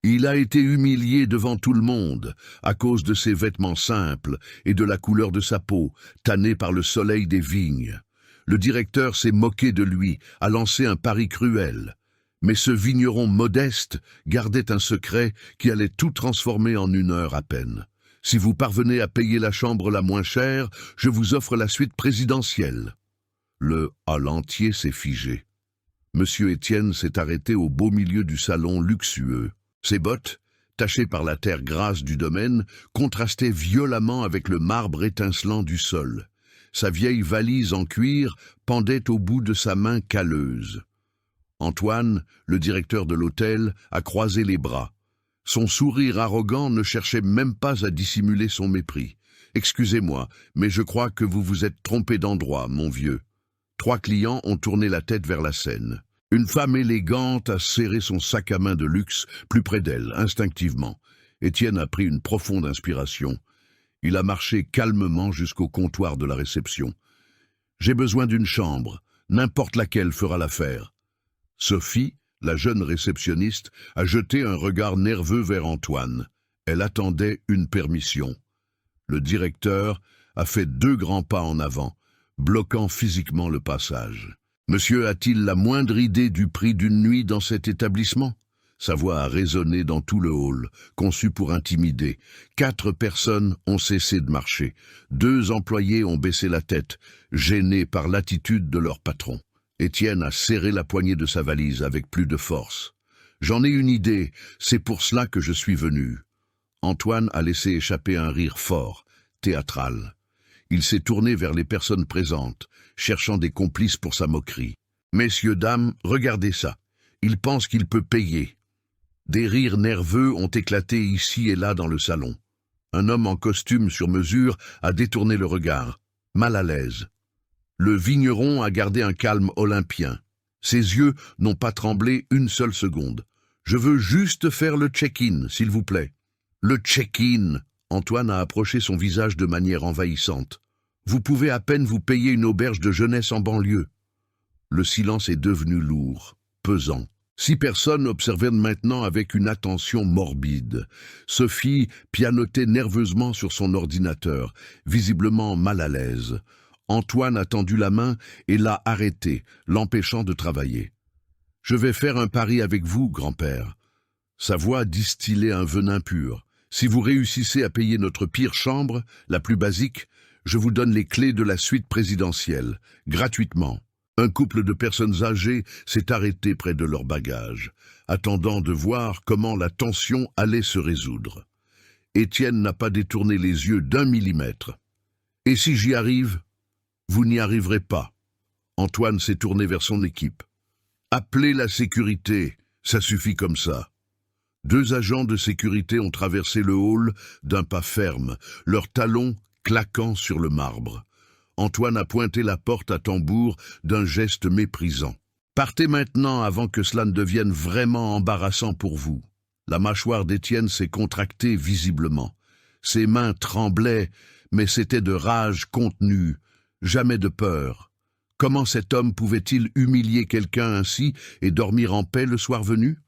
Il a été humilié devant tout le monde, à cause de ses vêtements simples et de la couleur de sa peau, tannée par le soleil des vignes. Le directeur s'est moqué de lui, a lancé un pari cruel. Mais ce vigneron modeste gardait un secret qui allait tout transformer en 1 heure à peine. Si vous parvenez à payer la chambre la moins chère, je vous offre la suite présidentielle. Le hall entier s'est figé. Monsieur Étienne s'est arrêté au beau milieu du salon luxueux. Ses bottes, tachées par la terre grasse du domaine, contrastaient violemment avec le marbre étincelant du sol. Sa vieille valise en cuir pendait au bout de sa main calleuse. Antoine, le directeur de l'hôtel, a croisé les bras. Son sourire arrogant ne cherchait même pas à dissimuler son mépris. « Excusez-moi, mais je crois que vous vous êtes trompé d'endroit, mon vieux. » 3 clients ont tourné la tête vers la scène. Une femme élégante a serré son sac à main de luxe plus près d'elle, instinctivement. Étienne a pris une profonde inspiration. Il a marché calmement jusqu'au comptoir de la réception. « J'ai besoin d'une chambre. N'importe laquelle fera l'affaire. » Sophie, la jeune réceptionniste, a jeté un regard nerveux vers Antoine. Elle attendait une permission. Le directeur a fait 2 grands pas en avant, bloquant physiquement le passage. « Monsieur a-t-il la moindre idée du prix d'une nuit dans cet établissement ?» Sa voix a résonné dans tout le hall, conçu pour intimider. 4 personnes ont cessé de marcher. 2 employés ont baissé la tête, gênés par l'attitude de leur patron. Étienne a serré la poignée de sa valise avec plus de force. « J'en ai une idée, c'est pour cela que je suis venu. » Antoine a laissé échapper un rire fort, théâtral. Il s'est tourné vers les personnes présentes, cherchant des complices pour sa moquerie. « Messieurs, dames, regardez ça. Il pense qu'il peut payer. » Des rires nerveux ont éclaté ici et là dans le salon. Un homme en costume sur mesure a détourné le regard, mal à l'aise. Le vigneron a gardé un calme olympien. Ses yeux n'ont pas tremblé une seule seconde. « Je veux juste faire le check-in, s'il vous plaît. » Le check-in. Antoine a approché son visage de manière envahissante. « Vous pouvez à peine vous payer une auberge de jeunesse en banlieue. » Le silence est devenu lourd, pesant. 6 personnes observaient maintenant avec une attention morbide. Sophie pianotait nerveusement sur son ordinateur, visiblement mal à l'aise. Antoine a tendu la main et l'a arrêté, l'empêchant de travailler. « Je vais faire un pari avec vous, grand-père. » Sa voix distillait un venin pur. « Si vous réussissez à payer notre pire chambre, la plus basique, je vous donne les clés de la suite présidentielle, gratuitement. » Un couple de personnes âgées s'est arrêté près de leur bagage, attendant de voir comment la tension allait se résoudre. Étienne n'a pas détourné les yeux d'1 millimètre. « Et si j'y arrive ? » ?»« Vous n'y arriverez pas. » Antoine s'est tourné vers son équipe. « Appelez la sécurité, ça suffit comme ça. » 2 agents de sécurité ont traversé le hall d'un pas ferme, leurs talons claquant sur le marbre. Antoine a pointé la porte à tambour d'un geste méprisant. « Partez maintenant avant que cela ne devienne vraiment embarrassant pour vous. » La mâchoire d'Étienne s'est contractée visiblement. Ses mains tremblaient, mais c'était de rage contenue, jamais de peur. Comment cet homme pouvait-il humilier quelqu'un ainsi et dormir en paix le soir venu ?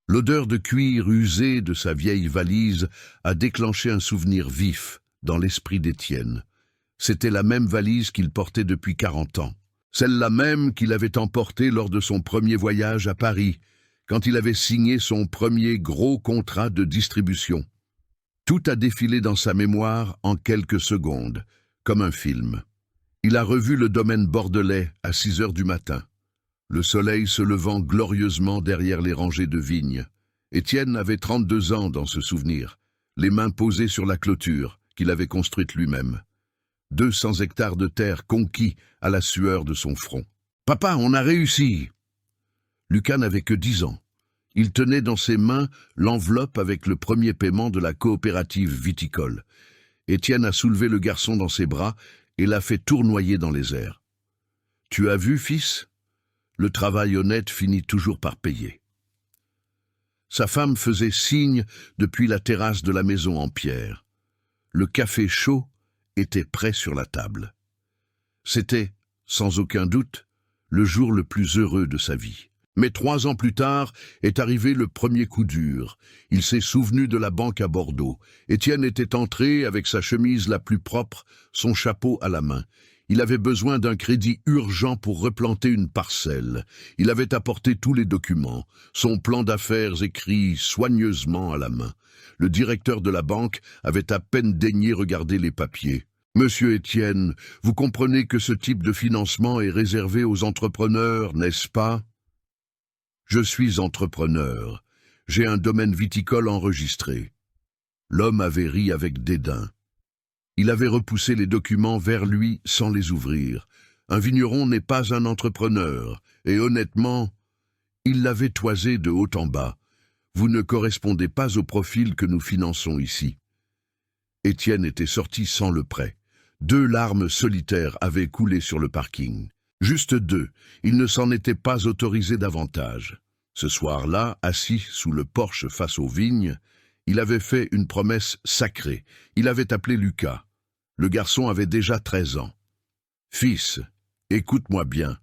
L'odeur de cuir usé de sa vieille valise a déclenché un souvenir vif dans l'esprit d'Étienne. C'était la même valise qu'il portait depuis 40 ans. Celle-là même qu'il avait emportée lors de son premier voyage à Paris, quand il avait signé son premier gros contrat de distribution. Tout a défilé dans sa mémoire en quelques secondes, comme un film. Il a revu le domaine bordelais à 6 heures du matin. Le soleil se levant glorieusement derrière les rangées de vignes. Étienne avait 32 ans dans ce souvenir, les mains posées sur la clôture qu'il avait construite lui-même. 200 hectares de terre conquis à la sueur de son front. « Papa, on a réussi !» Lucas n'avait que 10 ans. Il tenait dans ses mains l'enveloppe avec le premier paiement de la coopérative viticole. Étienne a soulevé le garçon dans ses bras et l'a fait tournoyer dans les airs. « Tu as vu, fils ? Le travail honnête finit toujours par payer. » Sa femme faisait signe depuis la terrasse de la maison en pierre. Le café chaud était prêt sur la table. C'était, sans aucun doute, le jour le plus heureux de sa vie. Mais 3 ans plus tard est arrivé le premier coup dur. Il s'est souvenu de la banque à Bordeaux. Étienne était entré avec sa chemise la plus propre, son chapeau à la main. Il avait besoin d'un crédit urgent pour replanter une parcelle. Il avait apporté tous les documents, son plan d'affaires écrit soigneusement à la main. Le directeur de la banque avait à peine daigné regarder les papiers. « Monsieur Étienne, vous comprenez que ce type de financement est réservé aux entrepreneurs, n'est-ce pas ? » « Je suis entrepreneur. J'ai un domaine viticole enregistré. » L'homme avait ri avec dédain. Il avait repoussé les documents vers lui sans les ouvrir. Un vigneron n'est pas un entrepreneur, et honnêtement, il l'avait toisé de haut en bas. Vous ne correspondez pas au profil que nous finançons ici. Étienne était sorti sans le prêt. 2 larmes solitaires avaient coulé sur le parking. Juste 2, il ne s'en était pas autorisé davantage. Ce soir-là, assis sous le porche face aux vignes, il avait fait une promesse sacrée. Il avait appelé Lucas. Le garçon avait déjà 13 ans. « Fils, écoute-moi bien. »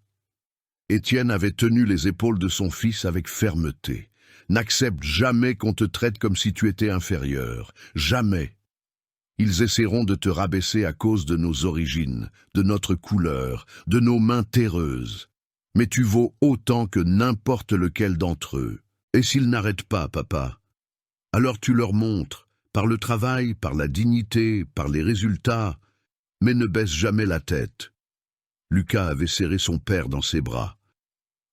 Étienne avait tenu les épaules de son fils avec fermeté. « N'accepte jamais qu'on te traite comme si tu étais inférieur. Jamais. Ils essaieront de te rabaisser à cause de nos origines, de notre couleur, de nos mains terreuses. Mais tu vaux autant que n'importe lequel d'entre eux. Et s'ils n'arrêtent pas, papa, alors tu leur montres, par le travail, par la dignité, par les résultats, mais ne baisse jamais la tête. » Lucas avait serré son père dans ses bras.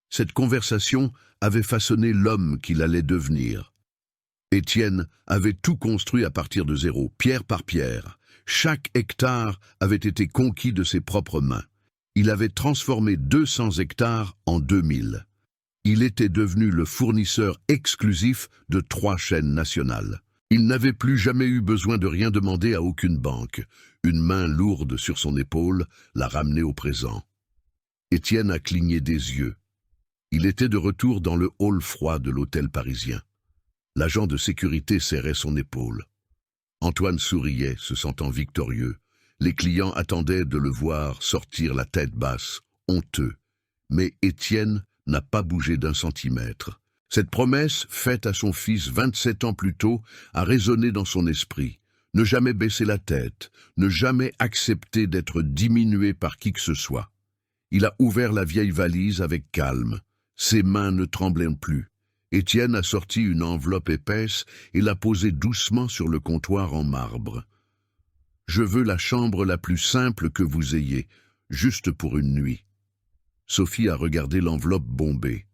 Cette conversation avait façonné l'homme qu'il allait devenir. Étienne avait tout construit à partir de zéro, pierre par pierre. Chaque hectare avait été conquis de ses propres mains. Il avait transformé 200 hectares en 2000. Il était devenu le fournisseur exclusif de 3 chaînes nationales. Il n'avait plus jamais eu besoin de rien demander à aucune banque. Une main lourde sur son épaule l'a ramené au présent. Étienne a cligné des yeux. Il était de retour dans le hall froid de l'hôtel parisien. L'agent de sécurité serrait son épaule. Antoine souriait, se sentant victorieux. Les clients attendaient de le voir sortir la tête basse, honteux. Mais Étienne n'a pas bougé d'un centimètre. Cette promesse, faite à son fils 27 ans plus tôt, a résonné dans son esprit. Ne jamais baisser la tête, ne jamais accepter d'être diminué par qui que ce soit. Il a ouvert la vieille valise avec calme. Ses mains ne tremblaient plus. Étienne a sorti une enveloppe épaisse et l'a posée doucement sur le comptoir en marbre. « Je veux la chambre la plus simple que vous ayez, juste pour une nuit. » Sophie a regardé l'enveloppe bombée.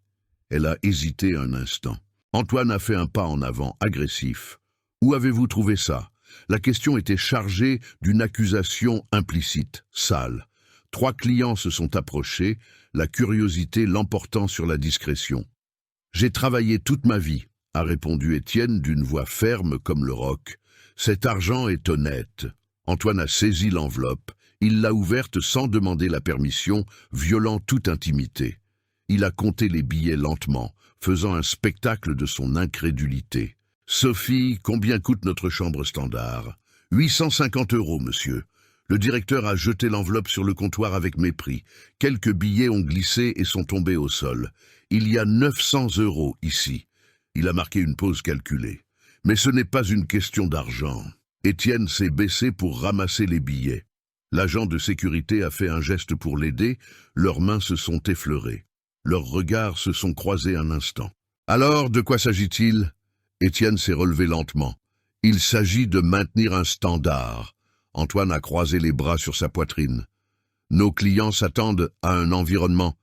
Elle a hésité un instant. Antoine a fait un pas en avant, agressif. « Où avez-vous trouvé ça ?» La question était chargée d'une accusation implicite, sale. 3 clients se sont approchés, la curiosité l'emportant sur la discrétion. « J'ai travaillé toute ma vie, » a répondu Étienne d'une voix ferme comme le roc. « Cet argent est honnête. » Antoine a saisi l'enveloppe. Il l'a ouverte sans demander la permission, violant toute intimité. Il a compté les billets lentement, faisant un spectacle de son incrédulité. « Sophie, combien coûte notre chambre standard ?»« 850 €, monsieur. » Le directeur a jeté l'enveloppe sur le comptoir avec mépris. Quelques billets ont glissé et sont tombés au sol. « Il y a 900 € ici. » Il a marqué une pause calculée. « Mais ce n'est pas une question d'argent. » Étienne s'est baissé pour ramasser les billets. L'agent de sécurité a fait un geste pour l'aider. Leurs mains se sont effleurées. Leurs regards se sont croisés un instant. « Alors, de quoi s'agit-il » Étienne s'est relevé lentement. « Il s'agit de maintenir un standard. » Antoine a croisé les bras sur sa poitrine. « Nos clients s'attendent à un environnement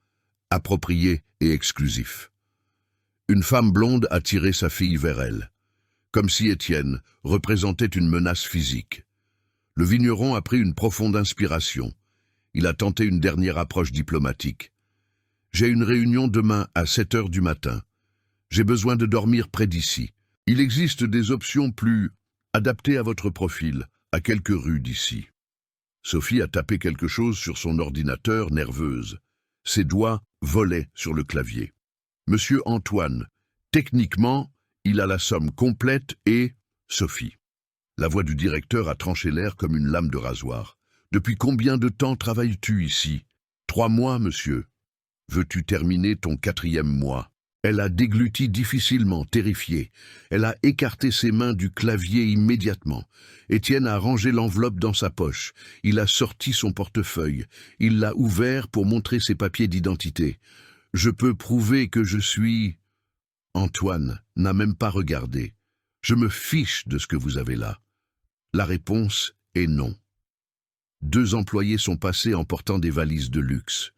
approprié et exclusif. » Une femme blonde a tiré sa fille vers elle, comme si Étienne représentait une menace physique. Le vigneron a pris une profonde inspiration. Il a tenté une dernière approche diplomatique. « J'ai une réunion demain à 7 heures du matin. J'ai besoin de dormir près d'ici. Il existe des options plus adaptées à votre profil, à quelques rues d'ici. » Sophie a tapé quelque chose sur son ordinateur, nerveuse. Ses doigts volaient sur le clavier. « Monsieur Antoine, techniquement, il a la somme complète et... » Sophie. La voix du directeur a tranché l'air comme une lame de rasoir. « Depuis combien de temps travailles-tu ici ?»« 3 mois, monsieur. Veux-tu terminer ton 4e mois ?» Elle a dégluti difficilement, terrifiée. Elle a écarté ses mains du clavier immédiatement. Étienne a rangé l'enveloppe dans sa poche. Il a sorti son portefeuille. Il l'a ouvert pour montrer ses papiers d'identité. « Je peux prouver que je suis… » Antoine n'a même pas regardé. « Je me fiche de ce que vous avez là. » La réponse est non. 2 employés sont passés en portant des valises de luxe.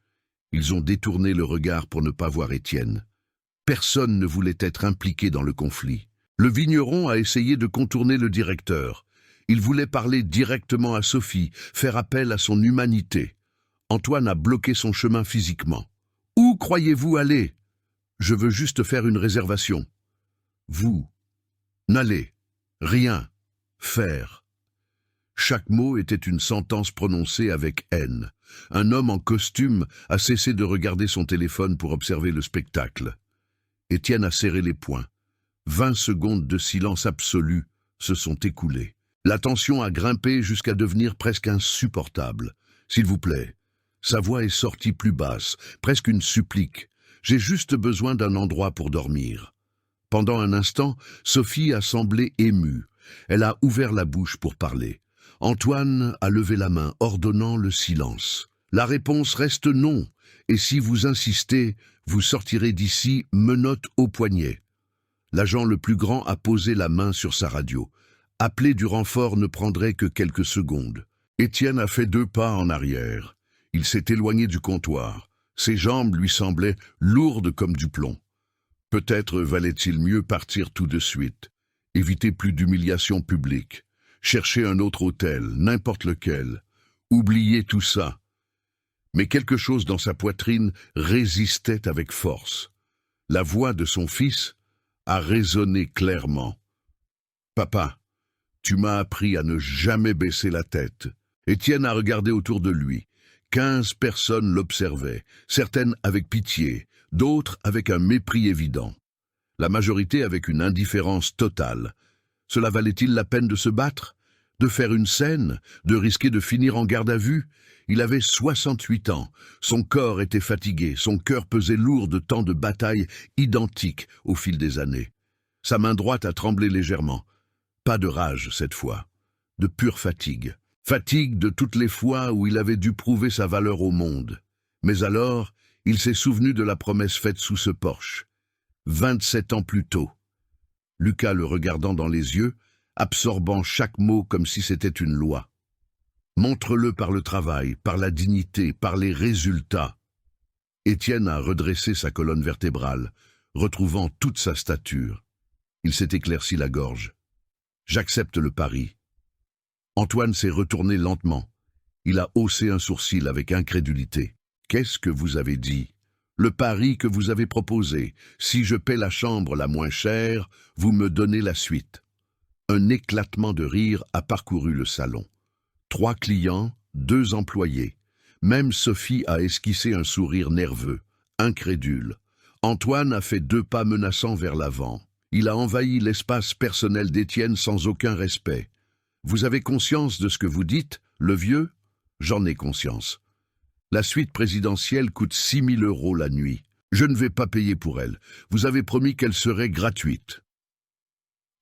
Ils ont détourné le regard pour ne pas voir Étienne. Personne ne voulait être impliqué dans le conflit. Le vigneron a essayé de contourner le directeur. Il voulait parler directement à Sophie, faire appel à son humanité. Antoine a bloqué son chemin physiquement. « Où croyez-vous aller ? Je veux juste faire une réservation. » Vous, n'allez rien faire. Chaque mot était une sentence prononcée avec haine. Un homme en costume a cessé de regarder son téléphone pour observer le spectacle. Étienne a serré les poings. 20 secondes de silence absolu se sont écoulées. La tension a grimpé jusqu'à devenir presque insupportable. « S'il vous plaît. » Sa voix est sortie plus basse, presque une supplique. « J'ai juste besoin d'un endroit pour dormir. » Pendant un instant, Sophie a semblé émue. Elle a ouvert la bouche pour parler. Antoine a levé la main, ordonnant le silence. La réponse reste non, et si vous insistez, vous sortirez d'ici menottes au poignet. L'agent le plus grand a posé la main sur sa radio. Appeler du renfort ne prendrait que quelques secondes. Étienne a fait 2 pas en arrière. Il s'est éloigné du comptoir. Ses jambes lui semblaient lourdes comme du plomb. Peut-être valait-il mieux partir tout de suite, éviter plus d'humiliation publique, chercher un autre hôtel, n'importe lequel, oublier tout ça. Mais quelque chose dans sa poitrine résistait avec force. La voix de son fils a résonné clairement. « Papa, tu m'as appris à ne jamais baisser la tête. » Étienne a regardé autour de lui. 15 personnes l'observaient, certaines avec pitié, d'autres avec un mépris évident. La majorité avec une indifférence totale. Cela valait-il la peine de se battre ? De faire une scène ? De risquer de finir en garde à vue ? Il avait 68 ans, son corps était fatigué, son cœur pesait lourd de tant de batailles identiques au fil des années. Sa main droite a tremblé légèrement. Pas de rage cette fois, de pure fatigue. Fatigue de toutes les fois où il avait dû prouver sa valeur au monde. Mais alors, il s'est souvenu de la promesse faite sous ce porche. 27 ans plus tôt. Lucas le regardant dans les yeux, absorbant chaque mot comme si c'était une loi. Montre-le par le travail, par la dignité, par les résultats. Étienne a redressé sa colonne vertébrale, retrouvant toute sa stature. Il s'est éclairci la gorge. J'accepte le pari. Antoine s'est retourné lentement. Il a haussé un sourcil avec incrédulité. Qu'est-ce que vous avez dit ? Le pari que vous avez proposé. Si je paie la chambre la moins chère, vous me donnez la suite. Un éclatement de rire a parcouru le salon. 3 clients, 2 employés. Même Sophie a esquissé un sourire nerveux, incrédule. Antoine a fait 2 pas menaçants vers l'avant. Il a envahi l'espace personnel d'Étienne sans aucun respect. Vous avez conscience de ce que vous dites, le vieux ? J'en ai conscience. La suite présidentielle coûte 6 000 € la nuit. Je ne vais pas payer pour elle. Vous avez promis qu'elle serait gratuite.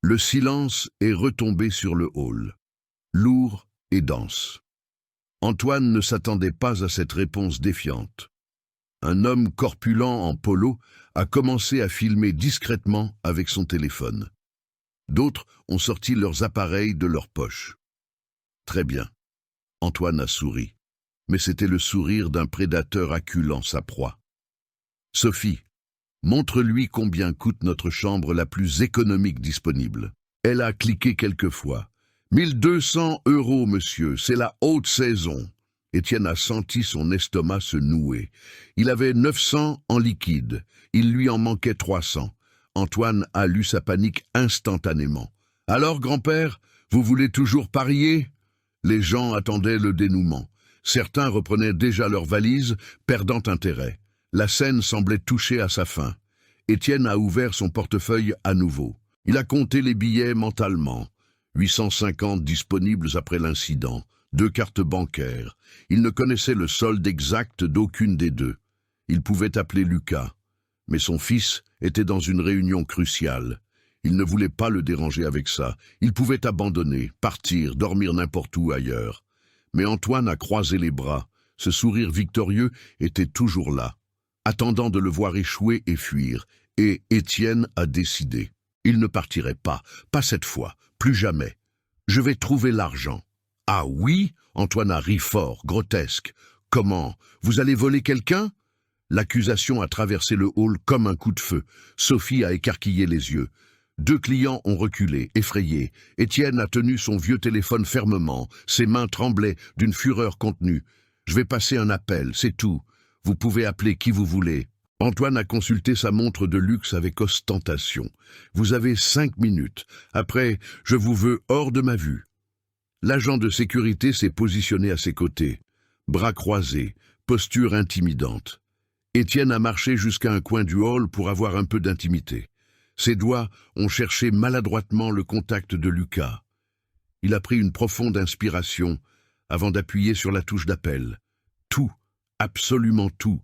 Le silence est retombé sur le hall, lourd et dense. Antoine ne s'attendait pas à cette réponse défiante. Un homme corpulent en polo a commencé à filmer discrètement avec son téléphone. D'autres ont sorti leurs appareils de leur poche. Très bien. Antoine a souri. Mais c'était le sourire d'un prédateur acculant sa proie. Sophie, montre-lui combien coûte notre chambre la plus économique disponible. Elle a cliqué quelques fois. 1200 €, monsieur, c'est la haute saison. Étienne a senti son estomac se nouer. Il avait 900 en liquide. Il lui en manquait 300. Antoine a lu sa panique instantanément. « Alors, grand-père, vous voulez toujours parier ?» Les gens attendaient le dénouement. Certains reprenaient déjà leurs valises, perdant intérêt. La scène semblait toucher à sa fin. Étienne a ouvert son portefeuille à nouveau. Il a compté les billets mentalement. 850 disponibles après l'incident. 2 cartes bancaires. Il ne connaissait le solde exact d'aucune des 2. Il pouvait appeler Lucas. Mais son fils était dans une réunion cruciale. Il ne voulait pas le déranger avec ça. Il pouvait abandonner, partir, dormir n'importe où ailleurs. Mais Antoine a croisé les bras. Ce sourire victorieux était toujours là, attendant de le voir échouer et fuir. Et Étienne a décidé. Il ne partirait pas cette fois, plus jamais. Je vais trouver l'argent. Ah oui? Antoine a ri fort, grotesque. Comment? Vous allez voler quelqu'un? L'accusation a traversé le hall comme un coup de feu. Sophie a écarquillé les yeux. 2 clients ont reculé, effrayés. Étienne a tenu son vieux téléphone fermement. Ses mains tremblaient d'une fureur contenue. Je vais passer un appel, c'est tout. Vous pouvez appeler qui vous voulez. Antoine a consulté sa montre de luxe avec ostentation. Vous avez 5 minutes. Après, je vous veux hors de ma vue. L'agent de sécurité s'est positionné à ses côtés. Bras croisés, posture intimidante. Étienne a marché jusqu'à un coin du hall pour avoir un peu d'intimité. Ses doigts ont cherché maladroitement le contact de Lucas. Il a pris une profonde inspiration avant d'appuyer sur la touche d'appel. Tout, absolument tout,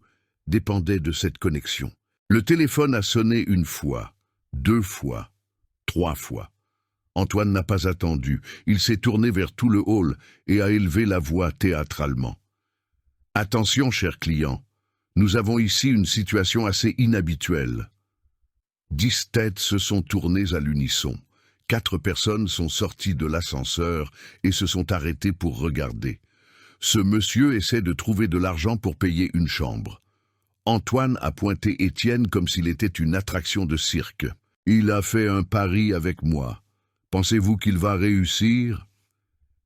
dépendait de cette connexion. Le téléphone a sonné 1 fois, 2 fois, 3 fois. Antoine n'a pas attendu. Il s'est tourné vers tout le hall et a élevé la voix théâtralement. « Attention, cher client, nous avons ici une situation assez inhabituelle. » 10 têtes se sont tournées à l'unisson. 4 personnes sont sorties de l'ascenseur et se sont arrêtées pour regarder. Ce monsieur essaie de trouver de l'argent pour payer une chambre. Antoine a pointé Étienne comme s'il était une attraction de cirque. « Il a fait un pari avec moi. Pensez-vous qu'il va réussir ?»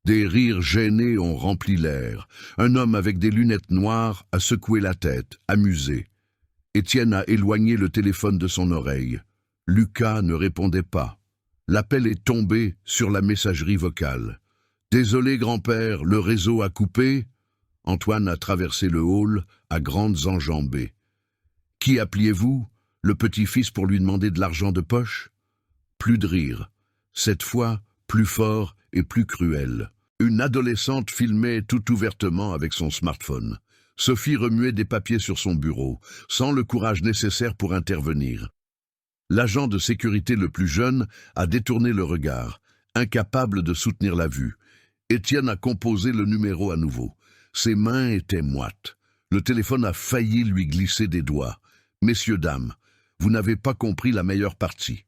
Des rires gênés ont rempli l'air. Un homme avec des lunettes noires a secoué la tête, amusé. Étienne a éloigné le téléphone de son oreille. Lucas ne répondait pas. L'appel est tombé sur la messagerie vocale. « Désolé, grand-père, le réseau a coupé. » Antoine a traversé le hall à grandes enjambées. « Qui appeliez-vous? Le petit-fils pour lui demander de l'argent de poche ?» Plus de rire. Cette fois, plus fort et plus cruel. Une adolescente filmait tout ouvertement avec son smartphone. Sophie remuait des papiers sur son bureau, sans le courage nécessaire pour intervenir. L'agent de sécurité le plus jeune a détourné le regard, incapable de soutenir la vue. Étienne a composé le numéro à nouveau. Ses mains étaient moites. Le téléphone a failli lui glisser des doigts. « Messieurs, dames, vous n'avez pas compris la meilleure partie. »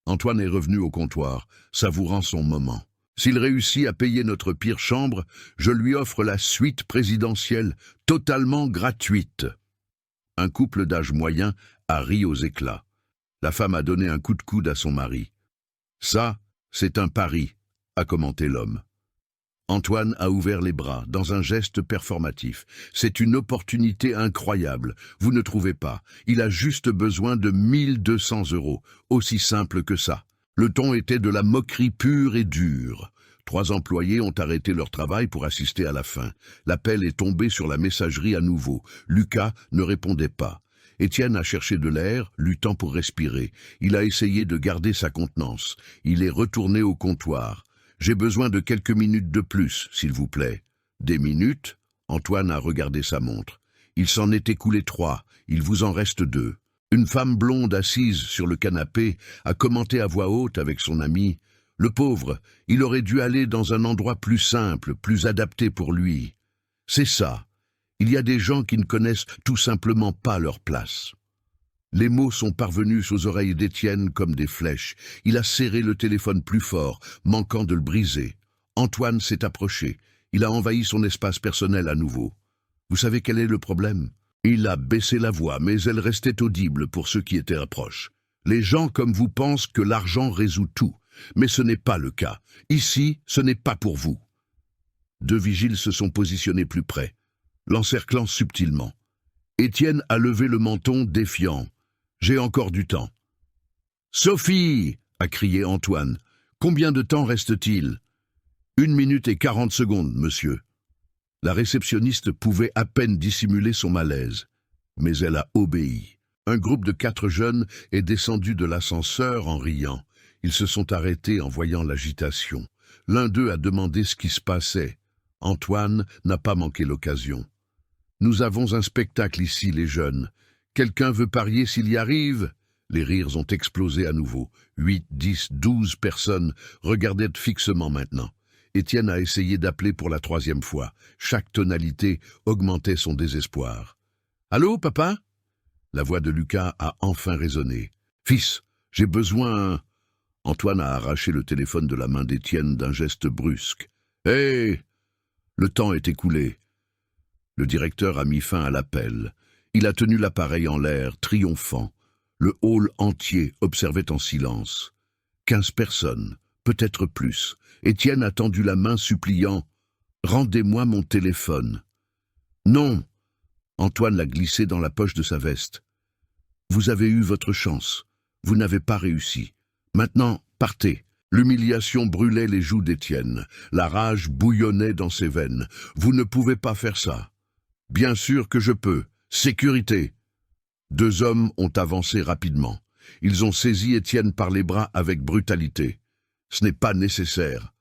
Antoine est revenu au comptoir, savourant son moment. S'il réussit à payer notre pire chambre, je lui offre la suite présidentielle, totalement gratuite. Un couple d'âge moyen a ri aux éclats. La femme a donné un coup de coude à son mari. « Ça, c'est un pari », a commenté l'homme. Antoine a ouvert les bras, dans un geste performatif. « C'est une opportunité incroyable, vous ne trouvez pas? Il a juste besoin de 1 200 €, aussi simple que ça. » Le ton était de la moquerie pure et dure. 3 employés ont arrêté leur travail pour assister à la fin. L'appel est tombé sur la messagerie à nouveau. Lucas ne répondait pas. Étienne a cherché de l'air, luttant pour respirer. Il a essayé de garder sa contenance. Il est retourné au comptoir. « J'ai besoin de quelques minutes de plus, s'il vous plaît. » Des minutes? Antoine a regardé sa montre. Il s'en est écoulé 3. Il vous en reste 2. Une femme blonde assise sur le canapé a commenté à voix haute avec son ami. « Le pauvre, il aurait dû aller dans un endroit plus simple, plus adapté pour lui. » C'est ça. Il y a des gens qui ne connaissent tout simplement pas leur place. Les mots sont parvenus aux oreilles d'Étienne comme des flèches. Il a serré le téléphone plus fort, manquant de le briser. Antoine s'est approché. Il a envahi son espace personnel à nouveau. Vous savez quel est le problème? Il a baissé la voix, mais elle restait audible pour ceux qui étaient proches. Les gens comme vous pensent que l'argent résout tout, mais ce n'est pas le cas. Ici, ce n'est pas pour vous. 2 vigiles se sont positionnés plus près, l'encerclant subtilement. Étienne a levé le menton défiant. « J'ai encore du temps. »« Sophie !» a crié Antoine. « Combien de temps reste-t-il ?»« 1 minute et 40 secondes, monsieur. » La réceptionniste pouvait à peine dissimuler son malaise, mais elle a obéi. Un groupe de 4 jeunes est descendu de l'ascenseur en riant. Ils se sont arrêtés en voyant l'agitation. L'un d'eux a demandé ce qui se passait. Antoine n'a pas manqué l'occasion. « Nous avons un spectacle ici, les jeunes. Quelqu'un veut parier s'il y arrive? Les rires ont explosé à nouveau. 8, 10, 12 personnes regardaient fixement maintenant. Étienne a essayé d'appeler pour la 3e fois. Chaque tonalité augmentait son désespoir. « Allô, papa ?» La voix de Lucas a enfin résonné. « Fils, j'ai besoin... » Antoine a arraché le téléphone de la main d'Étienne d'un geste brusque. « Hé !» Le temps est écoulé. Le directeur a mis fin à l'appel. Il a tenu l'appareil en l'air, triomphant. Le hall entier observait en silence. 15 personnes, peut-être plus. Étienne a tendu la main suppliant « Rendez-moi mon téléphone !»« Non !» Antoine l'a glissé dans la poche de sa veste. « Vous avez eu votre chance. Vous n'avez pas réussi. Maintenant, partez. » L'humiliation brûlait les joues d'Étienne. La rage bouillonnait dans ses veines. « Vous ne pouvez pas faire ça. »« Bien sûr que je peux. Sécurité !» 2 hommes ont avancé rapidement. Ils ont saisi Étienne par les bras avec brutalité. Ce n'est pas nécessaire.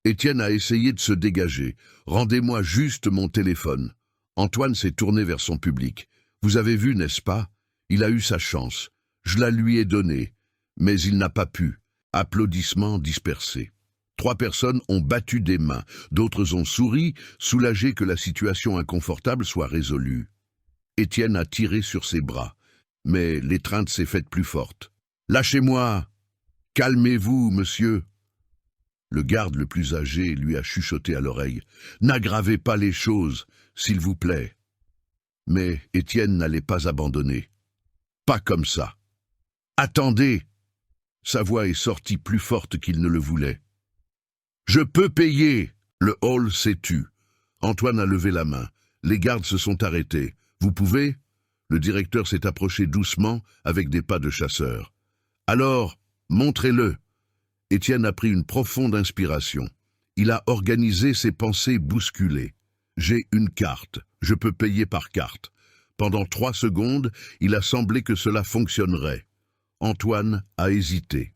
Étienne a essayé de se dégager. « Rendez-moi juste mon téléphone. » Antoine s'est tourné vers son public. « Vous avez vu, n'est-ce pas? Il a eu sa chance. Je la lui ai donnée. Mais il n'a pas pu. » Applaudissements dispersés. 3 personnes ont battu des mains. D'autres ont souri, soulagés que la situation inconfortable soit résolue. Étienne a tiré sur ses bras. Mais l'étreinte s'est faite plus forte. « Lâchez-moi! Calmez-vous, monsieur !» Le garde le plus âgé lui a chuchoté à l'oreille. « N'aggravez pas les choses, s'il vous plaît. » Mais Étienne n'allait pas abandonner. « Pas comme ça. Attendez !» Sa voix est sortie plus forte qu'il ne le voulait. « Je peux payer !» Le hall s'est tu. Antoine a levé la main. Les gardes se sont arrêtés. « Vous pouvez ?» Le directeur s'est approché doucement avec des pas de chasseur. « Alors, montrez-le !» Étienne a pris une profonde inspiration. Il a organisé ses pensées bousculées. « J'ai une carte. Je peux payer par carte. » Pendant 3 secondes, il a semblé que cela fonctionnerait. Antoine a hésité.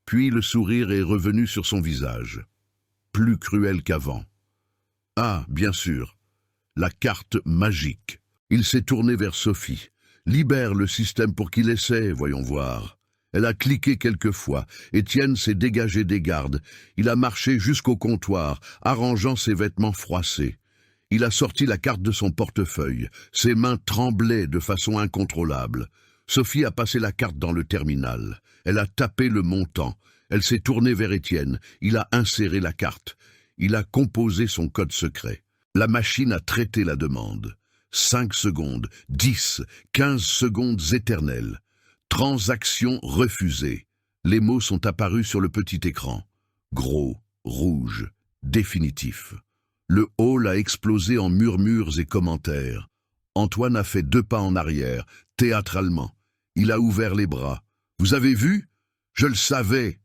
Puis le sourire est revenu sur son visage. Plus cruel qu'avant. « Ah, bien sûr. La carte magique. » Il s'est tourné vers Sophie. « Libère le système pour qu'il essaie, voyons voir. » Elle a cliqué quelques fois. Étienne s'est dégagé des gardes. Il a marché jusqu'au comptoir, arrangeant ses vêtements froissés. Il a sorti la carte de son portefeuille. Ses mains tremblaient de façon incontrôlable. Sophie a passé la carte dans le terminal. Elle a tapé le montant. Elle s'est tournée vers Étienne. Il a inséré la carte. Il a composé son code secret. La machine a traité la demande. 5 secondes, 10, 15 secondes éternelles. Transaction refusée. Les mots sont apparus sur le petit écran. Gros, rouge, définitif. Le hall a explosé en murmures et commentaires. Antoine a fait 2 pas en arrière, théâtralement. Il a ouvert les bras. « Vous avez vu? Je le savais !»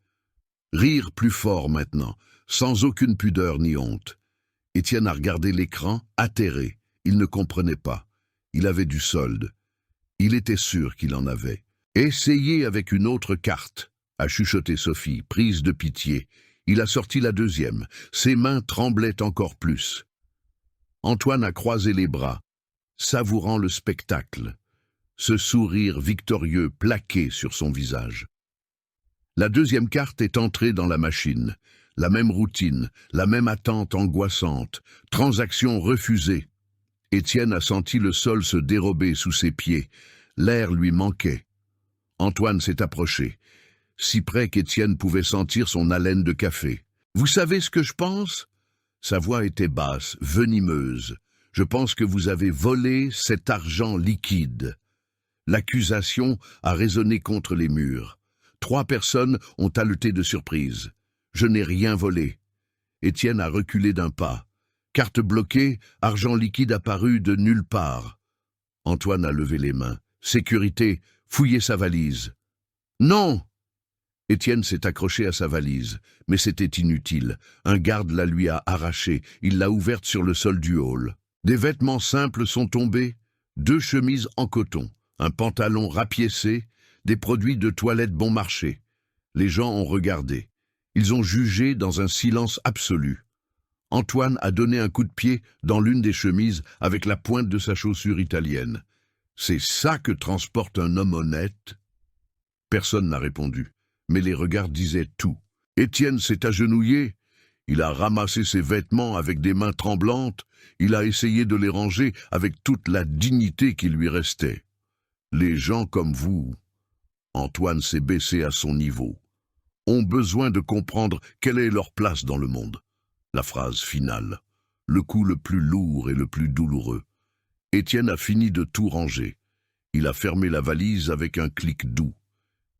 Rire plus fort maintenant, sans aucune pudeur ni honte. Étienne a regardé l'écran, atterré. Il ne comprenait pas. Il avait du solde. Il était sûr qu'il en avait. « Essayez avec une autre carte !» a chuchoté Sophie, prise de pitié. Il a sorti la 2e. Ses mains tremblaient encore plus. Antoine a croisé les bras, savourant le spectacle. Ce sourire victorieux plaqué sur son visage. La 2e carte est entrée dans la machine. La même routine, la même attente angoissante. Transaction refusée. Étienne a senti le sol se dérober sous ses pieds. L'air lui manquait. Antoine s'est approché, si près qu'Étienne pouvait sentir son haleine de café. « Vous savez ce que je pense ?» Sa voix était basse, venimeuse. « Je pense que vous avez volé cet argent liquide. » L'accusation a résonné contre les murs. 3 personnes ont haleté de surprise. « Je n'ai rien volé. » Étienne a reculé d'un pas. Carte bloquée, argent liquide apparu de nulle part. Antoine a levé les mains. « Sécurité, fouillez sa valise. »« Non !» Étienne s'est accroché à sa valise, mais c'était inutile. Un garde la lui a arrachée. Il l'a ouverte sur le sol du hall. Des vêtements simples sont tombés, 2 chemises en coton, un pantalon rapiécé, des produits de toilette bon marché. Les gens ont regardé. Ils ont jugé dans un silence absolu. Antoine a donné un coup de pied dans l'une des chemises avec la pointe de sa chaussure italienne. C'est ça que transporte un homme honnête? Personne n'a répondu, mais les regards disaient tout. Étienne s'est agenouillé. Il a ramassé ses vêtements avec des mains tremblantes. Il a essayé de les ranger avec toute la dignité qui lui restait. Les gens comme vous, Antoine s'est baissé à son niveau, ont besoin de comprendre quelle est leur place dans le monde. La phrase finale, le coup le plus lourd et le plus douloureux. Étienne a fini de tout ranger. Il a fermé la valise avec un clic doux.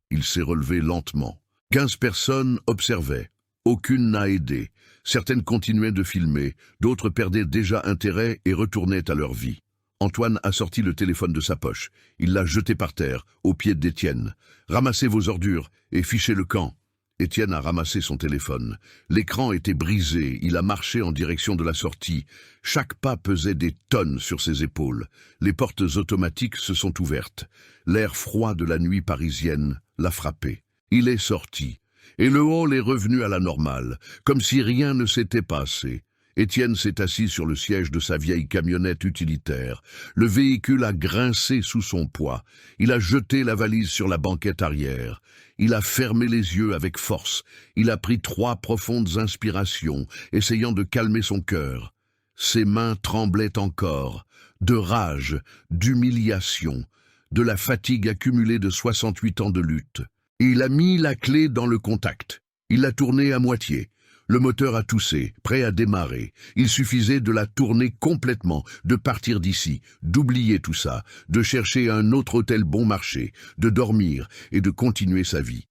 Il s'est relevé lentement. 15 personnes observaient. Aucune n'a aidé. Certaines continuaient de filmer, d'autres perdaient déjà intérêt et retournaient à leur vie. Antoine a sorti le téléphone de sa poche. Il l'a jeté par terre, aux pieds d'Étienne. « Ramassez vos ordures et fichez le camp !» Étienne a ramassé son téléphone. L'écran était brisé, il a marché en direction de la sortie. Chaque pas pesait des tonnes sur ses épaules. Les portes automatiques se sont ouvertes. L'air froid de la nuit parisienne l'a frappé. Il est sorti, et le hall est revenu à la normale, comme si rien ne s'était passé. Étienne s'est assis sur le siège de sa vieille camionnette utilitaire. Le véhicule a grincé sous son poids. Il a jeté la valise sur la banquette arrière. Il a fermé les yeux avec force. Il a pris 3 profondes inspirations, essayant de calmer son cœur. Ses mains tremblaient encore, de rage, d'humiliation, de la fatigue accumulée de 68 ans de lutte. Il a mis la clé dans le contact. Il l'a tournée à moitié. Le moteur a toussé, prêt à démarrer. Il suffisait de la tourner complètement, de partir d'ici, d'oublier tout ça, de chercher un autre hôtel bon marché, de dormir et de continuer sa vie.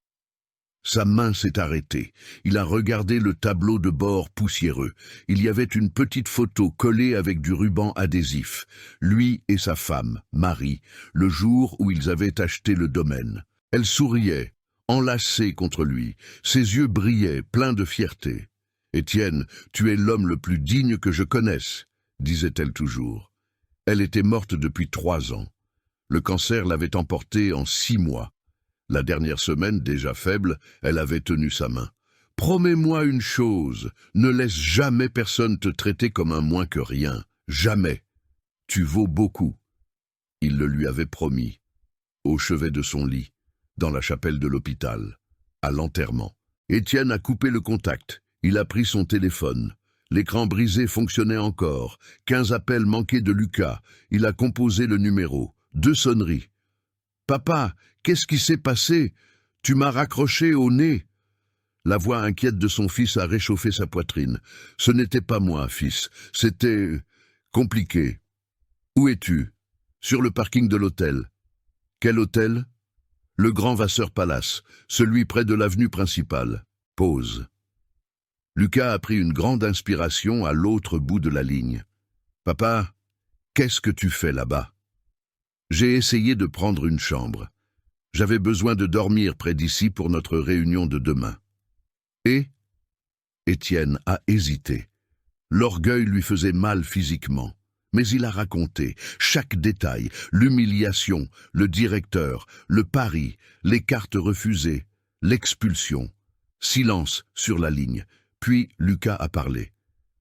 Sa main s'est arrêtée. Il a regardé le tableau de bord poussiéreux. Il y avait une petite photo collée avec du ruban adhésif. Lui et sa femme, Marie, le jour où ils avaient acheté le domaine. Elle souriait, enlacée contre lui. Ses yeux brillaient, pleins de fierté. « Étienne, tu es l'homme le plus digne que je connaisse », disait-elle toujours. Elle était morte depuis 3 ans. Le cancer l'avait emportée en 6 mois. La dernière semaine, déjà faible, elle avait tenu sa main. « Promets-moi une chose, ne laisse jamais personne te traiter comme un moins que rien. Jamais. Tu vaux beaucoup. » Il le lui avait promis, au chevet de son lit, dans la chapelle de l'hôpital, à l'enterrement. Étienne a coupé le contact. Il a pris son téléphone. L'écran brisé fonctionnait encore. 15 appels manqués de Lucas. Il a composé le numéro. 2 sonneries. « Papa, qu'est-ce qui s'est passé? Tu m'as raccroché au nez. » La voix inquiète de son fils a réchauffé sa poitrine. « Ce n'était pas moi, fils. C'était compliqué. »« Où es-tu? »« Sur le parking de l'hôtel. »« Quel hôtel? »« Le Grand Vasseur Palace, celui près de l'avenue principale. » Pause. Lucas a pris une grande inspiration à l'autre bout de la ligne. « Papa, qu'est-ce que tu fais là-bas? » J'ai essayé de prendre une chambre. J'avais besoin de dormir près d'ici pour notre réunion de demain. Et Étienne a hésité. L'orgueil lui faisait mal physiquement. Mais il a raconté chaque détail, l'humiliation, le directeur, le pari, les cartes refusées, l'expulsion. Silence sur la ligne. Puis Lucas a parlé.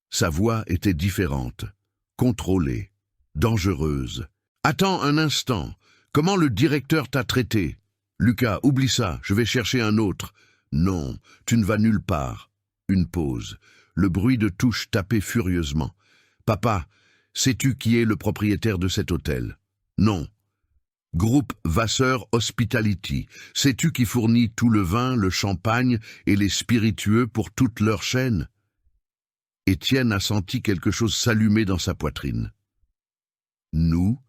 Sa voix était différente, contrôlée, dangereuse. « Attends un instant. Comment le directeur t'a traité? »« Lucas, oublie ça, je vais chercher un autre. »« Non, tu ne vas nulle part. » Une pause. Le bruit de touches tapait furieusement. « Papa, sais-tu qui est le propriétaire de cet hôtel? »« Non. »« Groupe Vasseur Hospitality. Sais-tu qui fournit tout le vin, le champagne et les spiritueux pour toute leur chaîne? » Étienne a senti quelque chose s'allumer dans sa poitrine. « Nous,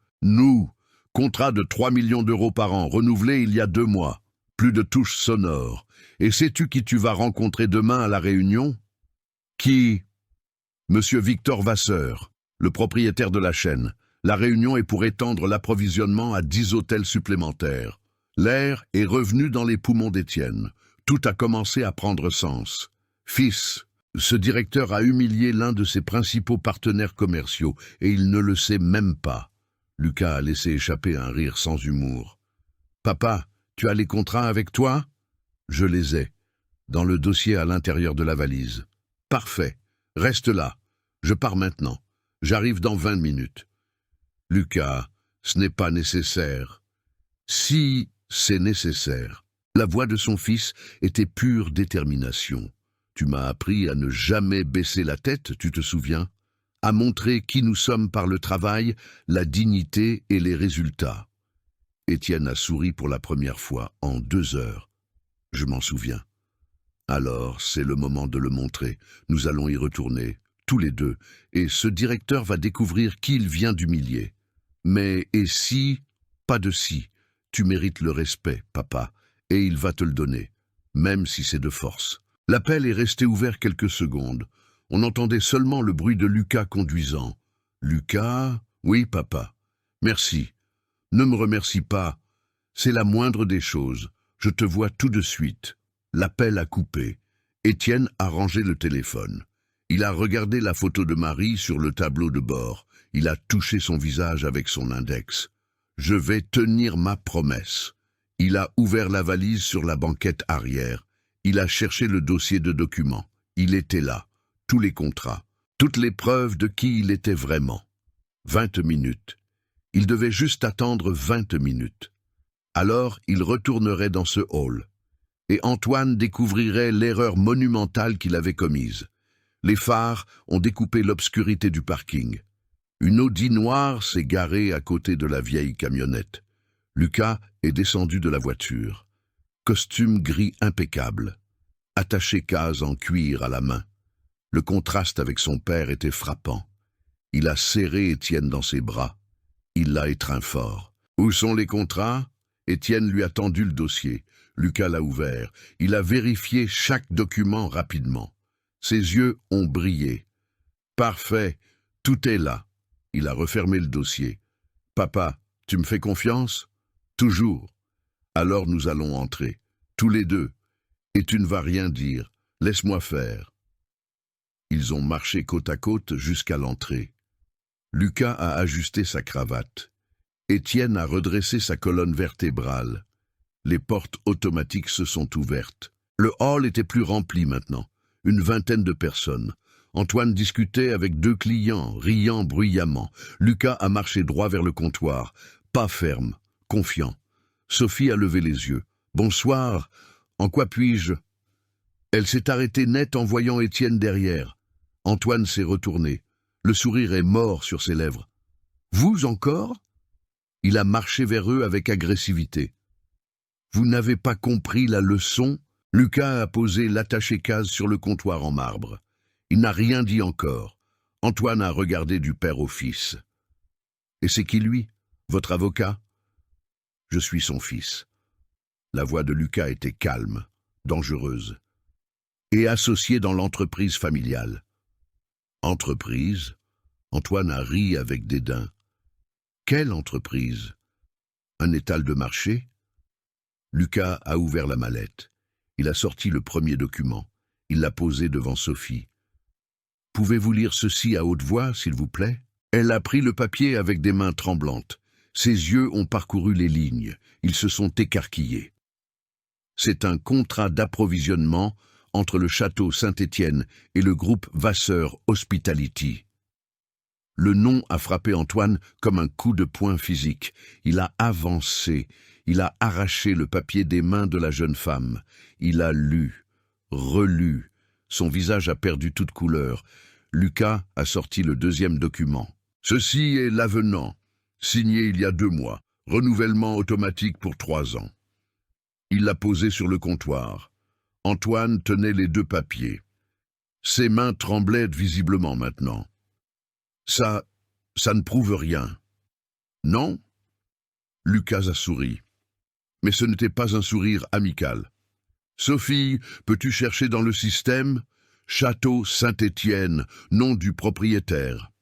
contrat de 3 millions d'euros par an, renouvelé il y a 2 mois. Plus de touches sonores. Et sais-tu qui tu vas rencontrer demain à la réunion? » Qui? Monsieur Victor Vasseur, le propriétaire de la chaîne. La réunion est pour étendre l'approvisionnement à 10 hôtels supplémentaires. L'air est revenu dans les poumons d'Étienne. Tout a commencé à prendre sens. Fils, ce directeur a humilié l'un de ses principaux partenaires commerciaux et il ne le sait même pas. Lucas a laissé échapper un rire sans humour. « Papa, tu as les contrats avec toi? »« Je les ai. Dans le dossier à l'intérieur de la valise. »« Parfait. Reste là. Je pars maintenant. J'arrive dans 20 minutes. » Lucas Ce n'est pas nécessaire. Si c'est nécessaire. La voix de son fils était pure détermination. Tu m'as appris à ne jamais baisser la tête, tu te souviens? À montrer qui nous sommes par le travail, la dignité et les résultats. Étienne a souri pour la première fois en 2 heures. Je m'en souviens. Alors, c'est le moment de le montrer. Nous allons y retourner, tous les deux, et ce directeur va découvrir qui il vient d'humilier. Mais et si, pas de si, tu mérites le respect, papa, et il va te le donner, même si c'est de force. L'appel est resté ouvert quelques secondes. On entendait seulement le bruit de Lucas conduisant. Lucas? Oui, papa. Merci. Ne me remercie pas. C'est la moindre des choses. Je te vois tout de suite. L'appel a coupé. Étienne a rangé le téléphone. Il a regardé la photo de Marie sur le tableau de bord. Il a touché son visage avec son index. Je vais tenir ma promesse. Il a ouvert la valise sur la banquette arrière. Il a cherché le dossier de documents. Il était là. Tous les contrats. Toutes les preuves de qui il était vraiment. 20 minutes. Il devait juste attendre 20 minutes. Alors, il retournerait dans ce hall. Et Antoine découvrirait l'erreur monumentale qu'il avait commise. Les phares ont découpé l'obscurité du parking. Une Audi noire s'est garée à côté de la vieille camionnette. Lucas est descendu de la voiture. Costume gris impeccable. Attaché case en cuir à la main. Le contraste avec son père était frappant. Il a serré Étienne dans ses bras. Il l'a étreint fort. Où sont les contrats? Étienne lui a tendu le dossier. Lucas l'a ouvert. Il a vérifié chaque document rapidement. Ses yeux ont brillé. Parfait, tout est là. Il a refermé le dossier. Papa, tu me fais confiance? Toujours. Alors nous allons entrer, tous les deux. Et tu ne vas rien dire. Laisse-moi faire. Ils ont marché côte à côte jusqu'à l'entrée. Lucas a ajusté sa cravate. Étienne a redressé sa colonne vertébrale. Les portes automatiques se sont ouvertes. Le hall était plus rempli maintenant. Une vingtaine de personnes. Antoine discutait avec 2 clients, riant bruyamment. Lucas a marché droit vers le comptoir. Pas ferme, confiant. Sophie a levé les yeux. « Bonsoir, en quoi puis-je » Elle s'est arrêtée net en voyant Étienne derrière. Antoine s'est retourné. Le sourire est mort sur ses lèvres. « Vous encore ?» Il a marché vers eux avec agressivité. « Vous n'avez pas compris la leçon ?» Lucas a posé l'attaché-case sur le comptoir en marbre. Il n'a rien dit encore. Antoine a regardé du père au fils. « Et c'est qui lui, votre avocat ?»« Je suis son fils. » La voix de Lucas était calme, dangereuse. « Et associé dans l'entreprise familiale. »« Entreprise ?» Antoine a ri avec dédain. « Quelle entreprise? Un étal de marché ?» Lucas a ouvert la mallette. Il a sorti le premier document. Il l'a posé devant Sophie. « Pouvez-vous lire ceci à haute voix, s'il vous plaît ?» Elle a pris le papier avec des mains tremblantes. Ses yeux ont parcouru les lignes. Ils se sont écarquillés. C'est un contrat d'approvisionnement entre le château Saint-Étienne et le groupe Vasseur Hospitality. Le nom a frappé Antoine comme un coup de poing physique. Il a avancé. Il a arraché le papier des mains de la jeune femme. Il a lu, relu. Son visage a perdu toute couleur. Lucas a sorti le deuxième document. « Ceci est l'avenant, signé il y a 2 mois, renouvellement automatique pour 3 ans. » Il l'a posé sur le comptoir. Antoine tenait les 2 papiers. Ses mains tremblaient visiblement maintenant. « Ça ne prouve rien. »« Non ?» Lucas a souri. Mais ce n'était pas un sourire amical. « Sophie, peux-tu chercher dans le système ? Château Saint-Étienne, nom du propriétaire. »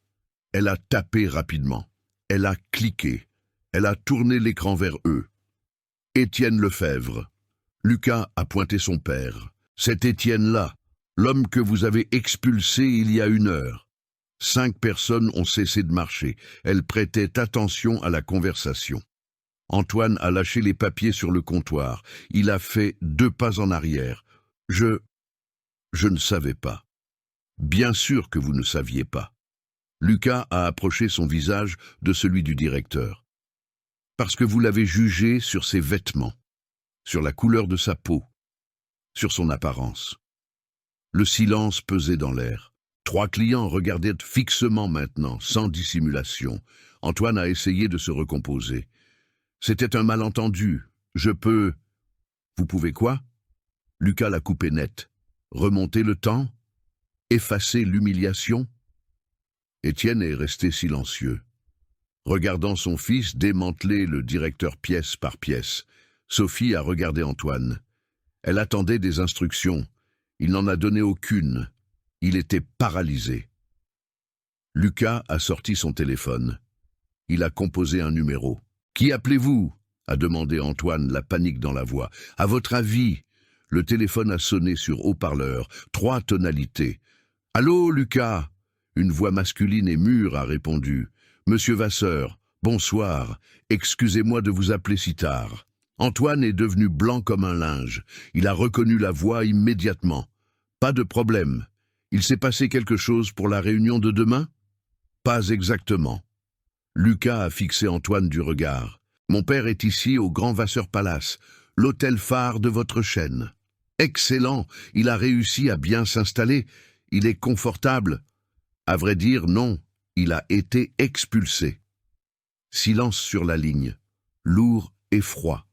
Elle a tapé rapidement. Elle a cliqué. Elle a tourné l'écran vers eux. Étienne Lefebvre. Lucas a pointé son père. « C'est Étienne-là, l'homme que vous avez expulsé il y a 1 heure. » 5 personnes ont cessé de marcher. Elles prêtaient attention à la conversation. Antoine a lâché les papiers sur le comptoir. Il a fait 2 pas en arrière. « Je ne savais pas. » « Bien sûr que vous ne saviez pas. » Lucas a approché son visage de celui du directeur. Parce que vous l'avez jugé sur ses vêtements, sur la couleur de sa peau, sur son apparence. Le silence pesait dans l'air. 3 clients regardaient fixement maintenant, sans dissimulation. Antoine a essayé de se recomposer. C'était un malentendu. Je peux... Vous pouvez quoi? Lucas l'a coupé net. Remonter le temps? Effacer l'humiliation? Étienne est resté silencieux. Regardant son fils démanteler le directeur pièce par pièce, Sophie a regardé Antoine. Elle attendait des instructions. Il n'en a donné aucune. Il était paralysé. Lucas a sorti son téléphone. Il a composé un numéro. « Qui appelez-vous » a demandé Antoine, la panique dans la voix. « À votre avis ?» Le téléphone a sonné sur haut-parleur, 3 tonalités. « Allô, Lucas ?» Une voix masculine et mûre a répondu. « Monsieur Vasseur, bonsoir. Excusez-moi de vous appeler si tard. » Antoine est devenu blanc comme un linge. Il a reconnu la voix immédiatement. « Pas de problème. Il s'est passé quelque chose pour la réunion de demain ?»« Pas exactement. » Lucas a fixé Antoine du regard. « Mon père est ici au Grand Vasseur Palace, l'hôtel phare de votre chaîne. Excellent, il a réussi à bien s'installer. Il est confortable. À vrai dire, non, il a été expulsé. » Silence sur la ligne, lourd et froid.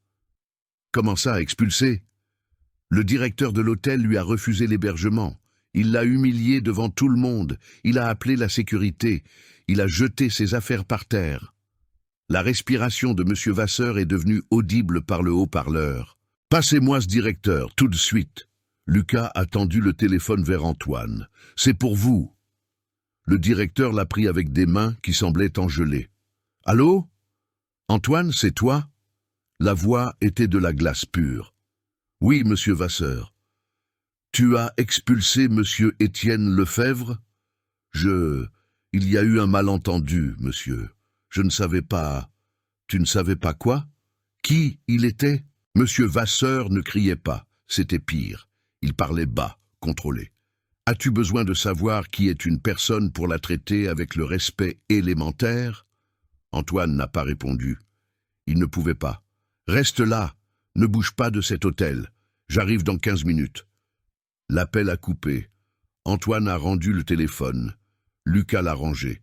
« Comment ça, expulsé ?» Le directeur de l'hôtel lui a refusé l'hébergement. Il l'a humilié devant tout le monde. Il a appelé la sécurité. Il a jeté ses affaires par terre. La respiration de M. Vasseur est devenue audible par le haut-parleur. « Passez-moi ce directeur, tout de suite. » Lucas a tendu le téléphone vers Antoine. « C'est pour vous. » Le directeur l'a pris avec des mains qui semblaient engelées. « Allô? Antoine, c'est toi ?» La voix était de la glace pure. « Oui, monsieur Vasseur. »« Tu as expulsé monsieur Étienne Lefebvre ?»« Il y a eu un malentendu, monsieur. Je ne savais pas... » « Tu ne savais pas quoi? Qui il était ?» Monsieur Vasseur ne criait pas, c'était pire. Il parlait bas, contrôlé. « As-tu besoin de savoir qui est une personne pour la traiter avec le respect élémentaire ?» Antoine n'a pas répondu. Il ne pouvait pas. « Reste là, ne bouge pas de cet hôtel. J'arrive dans 15 minutes. » L'appel a coupé. Antoine a rendu le téléphone. Lucas l'a rangé.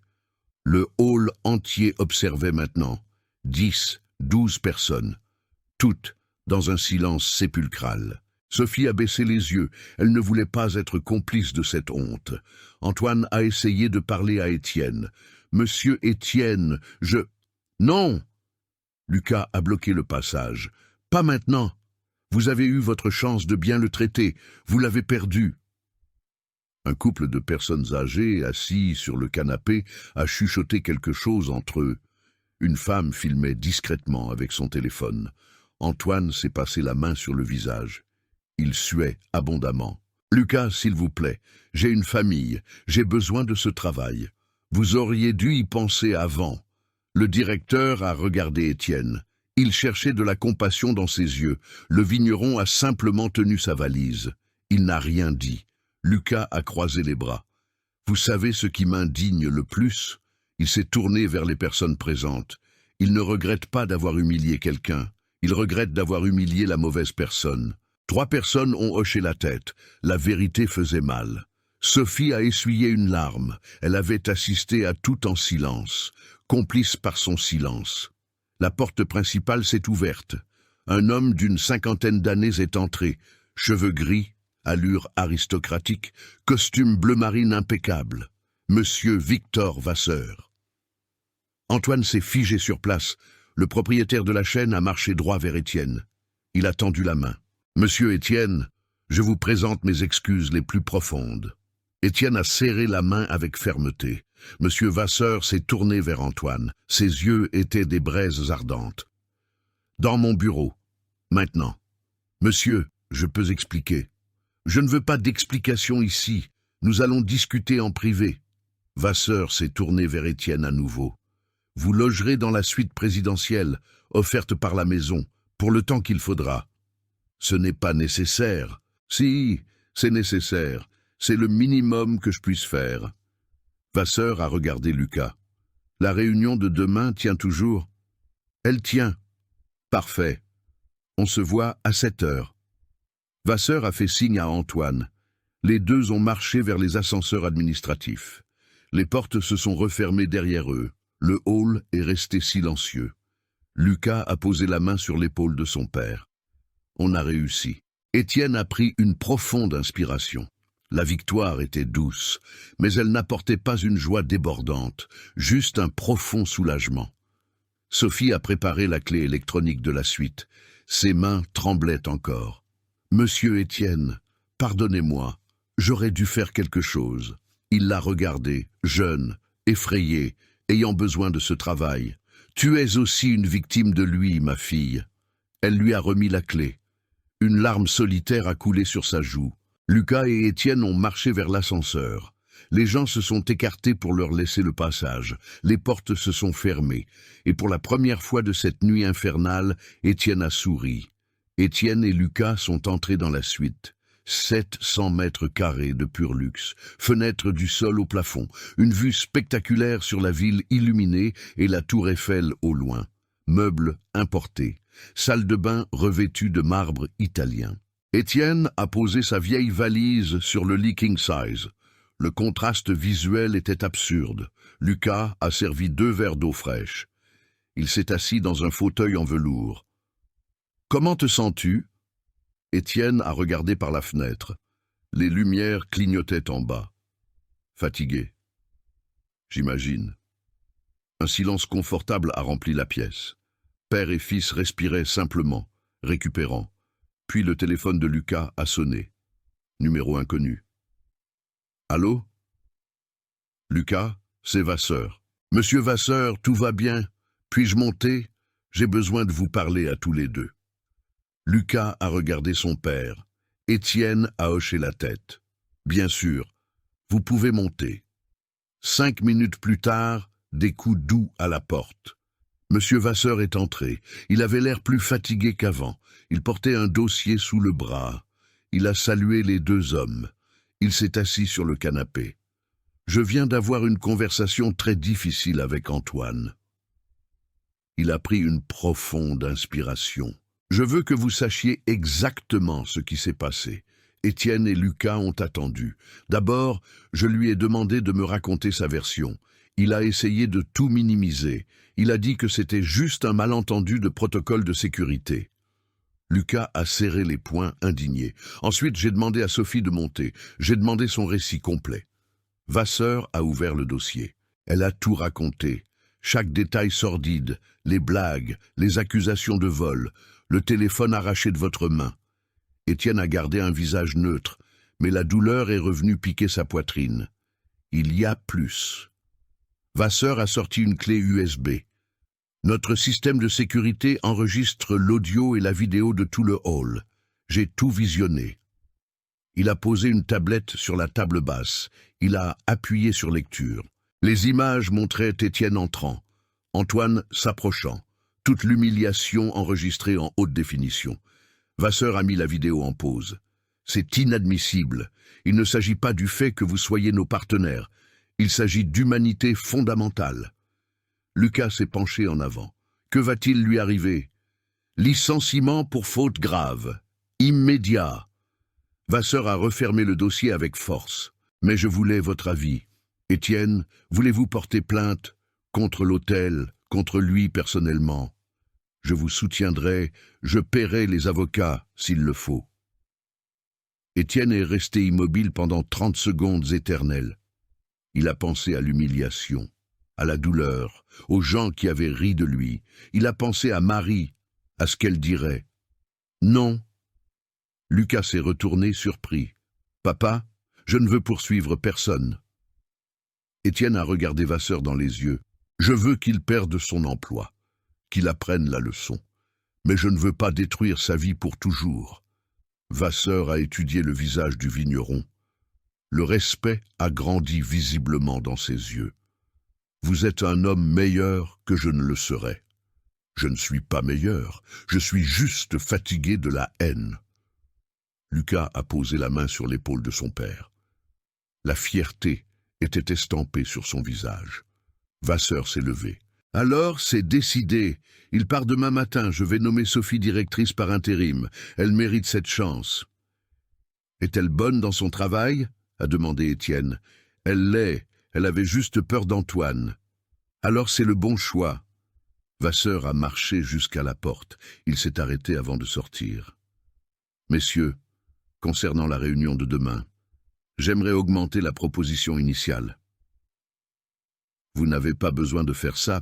Le hall entier observait maintenant. 10, 12 personnes. Toutes dans un silence sépulcral. Sophie a baissé les yeux. Elle ne voulait pas être complice de cette honte. Antoine a essayé de parler à Étienne. « Monsieur Étienne, je... » « Non !» Lucas a bloqué le passage. « Pas maintenant. Vous avez eu votre chance de bien le traiter. Vous l'avez perdu. » Un couple de personnes âgées, assis sur le canapé, a chuchoté quelque chose entre eux. Une femme filmait discrètement avec son téléphone. Antoine s'est passé la main sur le visage. Il suait abondamment. « Lucas, s'il vous plaît, j'ai une famille, j'ai besoin de ce travail. Vous auriez dû y penser avant. » Le directeur a regardé Étienne. Il cherchait de la compassion dans ses yeux. Le vigneron a simplement tenu sa valise. Il n'a rien dit. Lucas a croisé les bras. « Vous savez ce qui m'indigne le plus ?» Il s'est tourné vers les personnes présentes. Il ne regrette pas d'avoir humilié quelqu'un. Il regrette d'avoir humilié la mauvaise personne. 3 personnes ont hoché la tête. La vérité faisait mal. Sophie a essuyé une larme. Elle avait assisté à tout en silence, complice par son silence. La porte principale s'est ouverte. Un homme d'une 50aine d'années est entré. Cheveux gris, allure aristocratique, costume bleu marine impeccable. Monsieur Victor Vasseur. Antoine s'est figé sur place. Le propriétaire de la chaîne a marché droit vers Étienne. Il a tendu la main. « Monsieur Étienne, je vous présente mes excuses les plus profondes. » Étienne a serré la main avec fermeté. Monsieur Vasseur s'est tourné vers Antoine. Ses yeux étaient des braises ardentes. « Dans mon bureau. Maintenant. Monsieur, je peux expliquer. Je ne veux pas d'explication ici. Nous allons discuter en privé. » Vasseur s'est tourné vers Étienne à nouveau. « Vous logerez dans la suite présidentielle, offerte par la maison, pour le temps qu'il faudra. » « Ce n'est pas nécessaire. »« Si, c'est nécessaire. C'est le minimum que je puisse faire. » Vasseur a regardé Lucas. « La réunion de demain tient toujours ?» Elle tient. Parfait. On se voit à 7 heures. Vasseur a fait signe à Antoine. Les deux ont marché vers les ascenseurs administratifs. Les portes se sont refermées derrière eux. Le hall est resté silencieux. Lucas a posé la main sur l'épaule de son père. On a réussi. Étienne a pris une profonde inspiration. La victoire était douce, mais elle n'apportait pas une joie débordante, juste un profond soulagement. Sophie a préparé la clé électronique de la suite. Ses mains tremblaient encore. « Monsieur Étienne, pardonnez-moi, j'aurais dû faire quelque chose. » Il l'a regardé, jeune, effrayé, ayant besoin de ce travail. « Tu es aussi une victime de lui, ma fille. » Elle lui a remis la clé. Une larme solitaire a coulé sur sa joue. Lucas et Étienne ont marché vers l'ascenseur. Les gens se sont écartés pour leur laisser le passage. Les portes se sont fermées. Et pour la première fois de cette nuit infernale, Étienne a souri. Étienne et Lucas sont entrés dans la suite. 700 mètres carrés de pur luxe, fenêtres du sol au plafond, une vue spectaculaire sur la ville illuminée et la tour Eiffel au loin. Meubles importés, salle de bain revêtue de marbre italien. Étienne a posé sa vieille valise sur le lit king size. Le contraste visuel était absurde. Lucas a servi 2 verres d'eau fraîche. Il s'est assis dans un fauteuil en velours. « Comment te sens-tu » Étienne a regardé par la fenêtre. Les lumières clignotaient en bas. Fatigué. J'imagine. Un silence confortable a rempli la pièce. Père et fils respiraient simplement, récupérant. Puis le téléphone de Lucas a sonné. Numéro inconnu. Allô? Lucas, c'est Vasseur. Monsieur Vasseur, tout va bien? Puis-je monter? J'ai besoin de vous parler à tous les deux. Lucas a regardé son père. Étienne a hoché la tête. Bien sûr, vous pouvez monter. 5 minutes plus tard, des coups doux à la porte. Monsieur Vasseur est entré. Il avait l'air plus fatigué qu'avant. Il portait un dossier sous le bras. Il a salué les 2 hommes. Il s'est assis sur le canapé. Je viens d'avoir une conversation très difficile avec Antoine. Il a pris une profonde inspiration. Je veux que vous sachiez exactement ce qui s'est passé. Étienne et Lucas ont attendu. D'abord, je lui ai demandé de me raconter sa version. Il a essayé de tout minimiser. Il a dit que c'était juste un malentendu de protocole de sécurité. Lucas a serré les poings, indigné. Ensuite, j'ai demandé à Sophie de monter. J'ai demandé son récit complet. Vasseur a ouvert le dossier. Elle a tout raconté. Chaque détail sordide, les blagues, les accusations de vol, le téléphone arraché de votre main. Étienne a gardé un visage neutre, mais la douleur est revenue piquer sa poitrine. Il y a plus. Vasseur a sorti une clé USB. Notre système de sécurité enregistre l'audio et la vidéo de tout le hall. J'ai tout visionné. Il a posé une tablette sur la table basse. Il a appuyé sur lecture. Les images montraient Étienne entrant, Antoine s'approchant, toute l'humiliation enregistrée en haute définition. Vasseur a mis la vidéo en pause. C'est inadmissible. Il ne s'agit pas du fait que vous soyez nos partenaires. Il s'agit d'humanité fondamentale. Lucas s'est penché en avant. Que va-t-il lui arriver? Licenciement pour faute grave. Immédiat. Vasseur a refermé le dossier avec force. Mais je voulais votre avis. Étienne, voulez-vous porter plainte contre l'hôtel, contre lui personnellement? Je vous soutiendrai, je paierai les avocats s'il le faut. Étienne est resté immobile pendant 30 secondes éternelles. Il a pensé à l'humiliation, à la douleur, aux gens qui avaient ri de lui. Il a pensé à Marie, à ce qu'elle dirait. Non. Lucas s'est retourné surpris. Papa, je ne veux poursuivre personne. Étienne a regardé Vasseur dans les yeux. Je veux qu'il perde son emploi, qu'il apprenne la leçon. Mais je ne veux pas détruire sa vie pour toujours. Vasseur a étudié le visage du vigneron. Le respect a grandi visiblement dans ses yeux. Vous êtes un homme meilleur que je ne le serais. Je ne suis pas meilleur, je suis juste fatigué de la haine. Lucas a posé la main sur l'épaule de son père. La fierté était estampée sur son visage. Vasseur s'est levé. Alors, c'est décidé. Il part demain matin. Je vais nommer Sophie directrice par intérim. Elle mérite cette chance. Est-elle bonne dans son travail? A demandé Étienne. Elle l'est. Elle avait juste peur d'Antoine. Alors c'est le bon choix. Vasseur a marché jusqu'à la porte. Il s'est arrêté avant de sortir. Messieurs, concernant la réunion de demain, j'aimerais augmenter la proposition initiale. Vous n'avez pas besoin de faire ça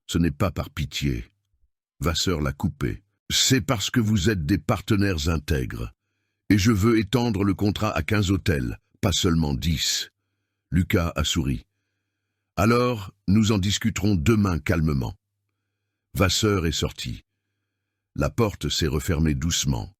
ce n'est pas par pitié. Vasseur l'a coupé. C'est parce que vous êtes des partenaires intègres. Et je veux étendre le contrat à 15 hôtels, pas seulement 10. Lucas a souri. Alors, nous en discuterons demain calmement. Vasseur est sorti. La porte s'est refermée doucement.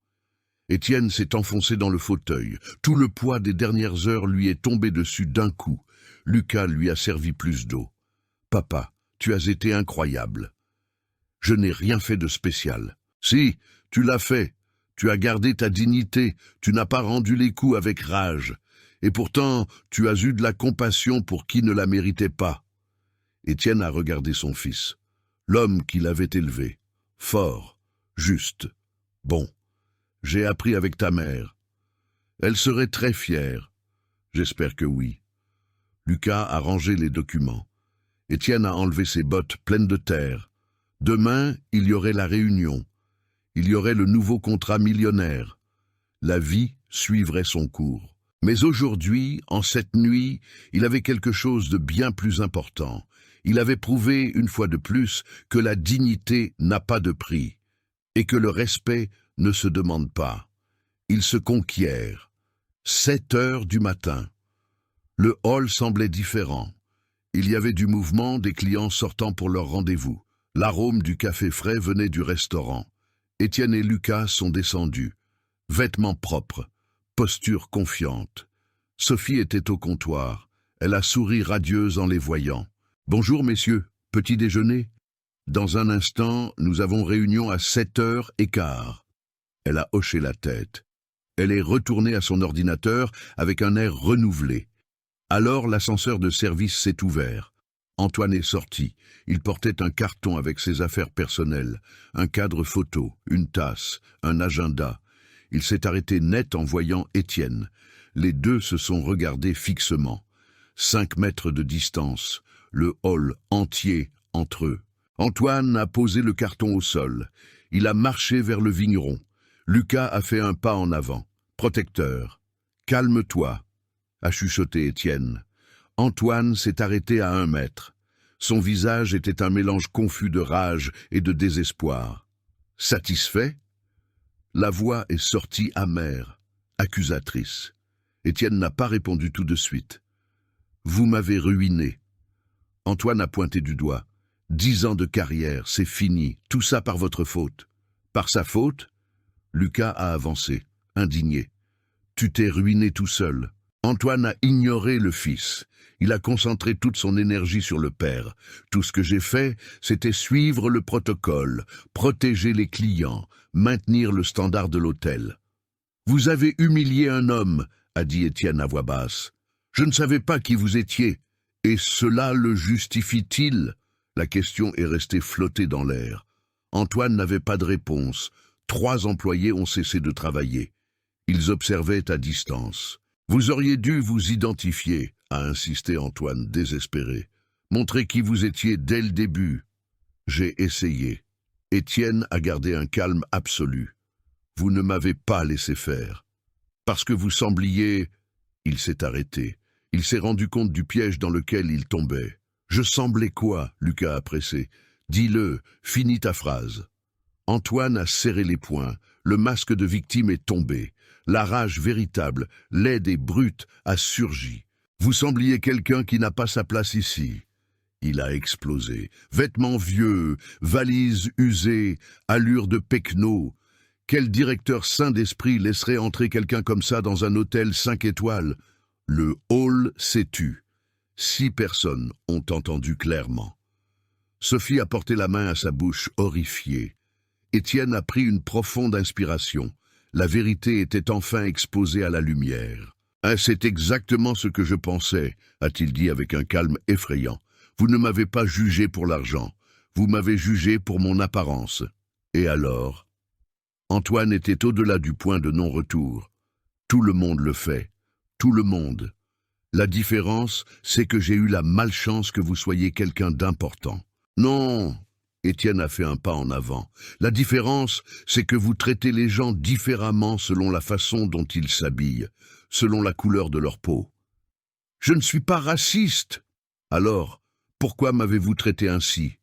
Étienne s'est enfoncé dans le fauteuil. Tout le poids des dernières heures lui est tombé dessus d'un coup. Lucas lui a servi plus d'eau. « Papa, tu as été incroyable. »« Je n'ai rien fait de spécial. »« Si, tu l'as fait. Tu as gardé ta dignité. Tu n'as pas rendu les coups avec rage. Et pourtant, tu as eu de la compassion pour qui ne la méritait pas. » Étienne a regardé son fils. L'homme qui l'avait élevé. Fort, juste, bon. J'ai appris avec ta mère. Elle serait très fière. J'espère que oui. Lucas a rangé les documents. Étienne a enlevé ses bottes pleines de terre. Demain, il y aurait la réunion. Il y aurait le nouveau contrat millionnaire. La vie suivrait son cours. Mais aujourd'hui, en cette nuit, il avait quelque chose de bien plus important. Il avait prouvé, une fois de plus, que la dignité n'a pas de prix et que le respect ne se demande pas. Il se conquiert. 7 heures du matin. Le hall semblait différent. Il y avait du mouvement, des clients sortant pour leur rendez-vous. L'arôme du café frais venait du restaurant. Étienne et Lucas sont descendus. Vêtements propres, posture confiante. Sophie était au comptoir. Elle a souri radieuse en les voyant. « Bonjour, messieurs. Petit déjeuner ?» Dans un instant, nous avons réunion à 7h15. Elle a hoché la tête. Elle est retournée à son ordinateur avec un air renouvelé. Alors l'ascenseur de service s'est ouvert. Antoine est sorti. Il portait un carton avec ses affaires personnelles, un cadre photo, une tasse, un agenda. Il s'est arrêté net en voyant Étienne. Les deux se sont regardés fixement. 5 mètres de distance, le hall entier entre eux. Antoine a posé le carton au sol. Il a marché vers le vigneron. Lucas a fait un pas en avant. Protecteur. « Calme-toi » a chuchoté Étienne. Antoine s'est arrêté à 1 mètre. Son visage était un mélange confus de rage et de désespoir. Satisfait? La voix est sortie amère, accusatrice. Étienne n'a pas répondu tout de suite. « Vous m'avez ruiné. » Antoine a pointé du doigt. 10 ans de carrière, c'est fini, tout ça par votre faute. Par sa faute? Lucas a avancé, indigné. Tu t'es ruiné tout seul. Antoine a ignoré le fils. Il a concentré toute son énergie sur le père. Tout ce que j'ai fait, c'était suivre le protocole, protéger les clients, maintenir le standard de l'hôtel. Vous avez humilié un homme, a dit Étienne à voix basse. Je ne savais pas qui vous étiez. Et cela le justifie-t-il? La question est restée flotter dans l'air. Antoine n'avait pas de réponse. 3 employés ont cessé de travailler. Ils observaient à distance. Vous auriez dû vous identifier, a insisté Antoine, désespéré. Montrez qui vous étiez dès le début. J'ai essayé. Étienne a gardé un calme absolu. Vous ne m'avez pas laissé faire. Parce que vous sembliez... Il s'est arrêté. Il s'est rendu compte du piège dans lequel il tombait. Je semblais quoi? Lucas a pressé. Dis-le, finis ta phrase. Antoine a serré les poings. Le masque de victime est tombé. La rage véritable, laide et brute, a surgi. Vous sembliez quelqu'un qui n'a pas sa place ici. Il a explosé. Vêtements vieux, valises usées, allure de pecno. Quel directeur sain d'esprit laisserait entrer quelqu'un comme ça dans un hôtel 5 étoiles? Le hall s'est tu. 6 personnes ont entendu clairement. Sophie a porté la main à sa bouche, horrifiée. Étienne a pris une profonde inspiration. La vérité était enfin exposée à la lumière. « C'est exactement ce que je pensais, a-t-il dit avec un calme effrayant. Vous ne m'avez pas jugé pour l'argent, vous m'avez jugé pour mon apparence. Et alors? Antoine était au-delà du point de non-retour. Tout le monde le fait. Tout le monde. La différence, c'est que j'ai eu la malchance que vous soyez quelqu'un d'important. Non, Étienne a fait un pas en avant. La différence, c'est que vous traitez les gens différemment selon la façon dont ils s'habillent, selon la couleur de leur peau. Je ne suis pas raciste. Alors, pourquoi m'avez-vous traité ainsi?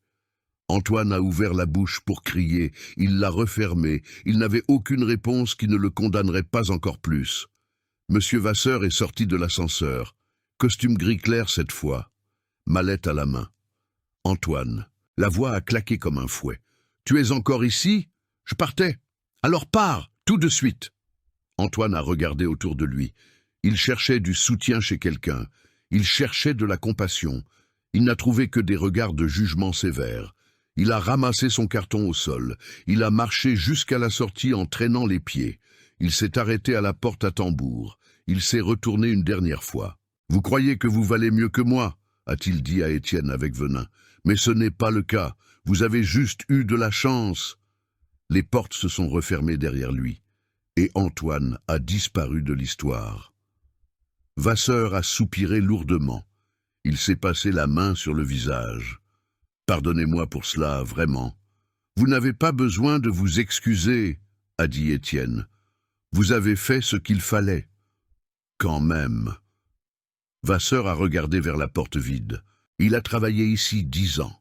Antoine a ouvert la bouche pour crier, il l'a refermée, il n'avait aucune réponse qui ne le condamnerait pas encore plus. Monsieur Vasseur est sorti de l'ascenseur, costume gris clair cette fois, mallette à la main. Antoine, la voix a claqué comme un fouet. Tu es encore ici? Je partais. Alors pars, tout de suite. Antoine a regardé autour de lui. Il cherchait du soutien chez quelqu'un. Il cherchait de la compassion. Il n'a trouvé que des regards de jugement sévères. Il a ramassé son carton au sol. Il a marché jusqu'à la sortie en traînant les pieds. Il s'est arrêté à la porte à tambour. Il s'est retourné une dernière fois. « Vous croyez que vous valez mieux que moi ?» a-t-il dit à Étienne avec venin. « Mais ce n'est pas le cas. Vous avez juste eu de la chance. » Les portes se sont refermées derrière lui. Et Antoine a disparu de l'histoire. Vasseur a soupiré lourdement. Il s'est passé la main sur le visage. « Pardonnez-moi pour cela, vraiment. Vous n'avez pas besoin de vous excuser, » a dit Étienne. « Vous avez fait ce qu'il fallait. » Quand même. Vasseur a regardé vers la porte vide. Il a travaillé ici 10 ans,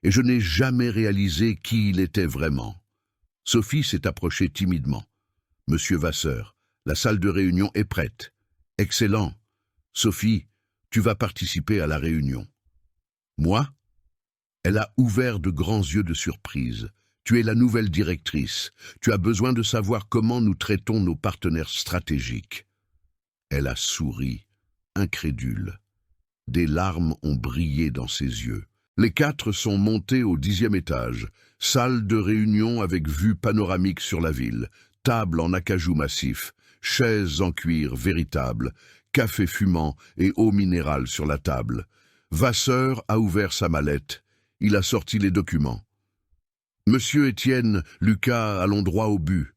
et je n'ai jamais réalisé qui il était vraiment. Sophie s'est approchée timidement. « Monsieur Vasseur, la salle de réunion est prête. »« Excellent. Sophie, tu vas participer à la réunion. »« Moi ?» Elle a ouvert de grands yeux de surprise. « Tu es la nouvelle directrice. Tu as besoin de savoir comment nous traitons nos partenaires stratégiques. » Elle a souri, incrédule. Des larmes ont brillé dans ses yeux. Les 4 sont montés au 10e étage. Salle de réunion avec vue panoramique sur la ville. Table en acajou massif. Chaises en cuir véritable. Café fumant et eau minérale sur la table. Vasseur a ouvert sa mallette. Il a sorti les documents. « Monsieur Étienne, Lucas, allons droit au but. »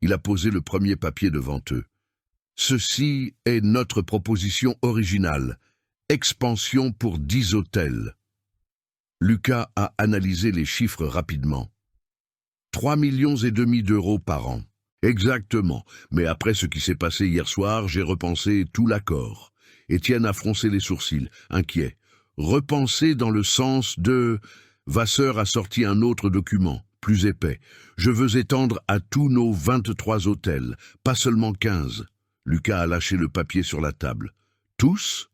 Il a posé le premier papier devant eux. « Ceci est notre proposition originale. Expansion pour 10 hôtels. » Lucas a analysé les chiffres rapidement. 3,5 millions d'euros par an. Exactement, mais après ce qui s'est passé hier soir, j'ai repensé tout l'accord. Étienne a froncé les sourcils, inquiet. Repenser dans le sens de... Vasseur a sorti un autre document, plus épais. Je veux étendre à tous nos 23 hôtels, pas seulement 15. Lucas a lâché le papier sur la table. Tous?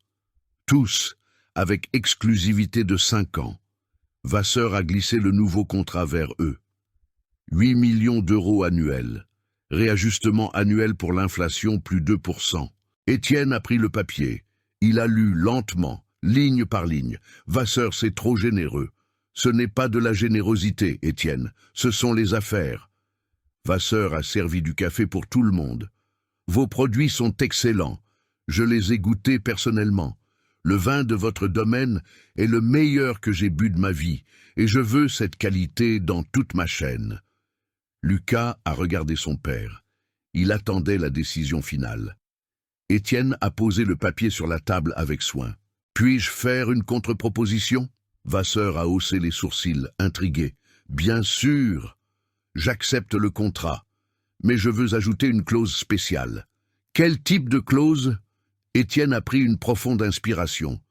Tous, avec exclusivité de 5 ans. Vasseur a glissé le nouveau contrat vers eux. 8 millions d'euros annuels. Réajustement annuel pour l'inflation plus 2%. Étienne a pris le papier. Il a lu lentement. Ligne par ligne. Vasseur, c'est trop généreux. Ce n'est pas de la générosité, Étienne. Ce sont les affaires. Vasseur a servi du café pour tout le monde. Vos produits sont excellents. Je les ai goûtés personnellement. Le vin de votre domaine est le meilleur que j'ai bu de ma vie, et je veux cette qualité dans toute ma chaîne. Lucas a regardé son père. Il attendait la décision finale. Étienne a posé le papier sur la table avec soin. Puis-je faire une contre-proposition? Vasseur a haussé les sourcils, intrigué. Bien sûr, j'accepte le contrat, mais je veux ajouter une clause spéciale. Quel type de clause? Étienne a pris une profonde inspiration.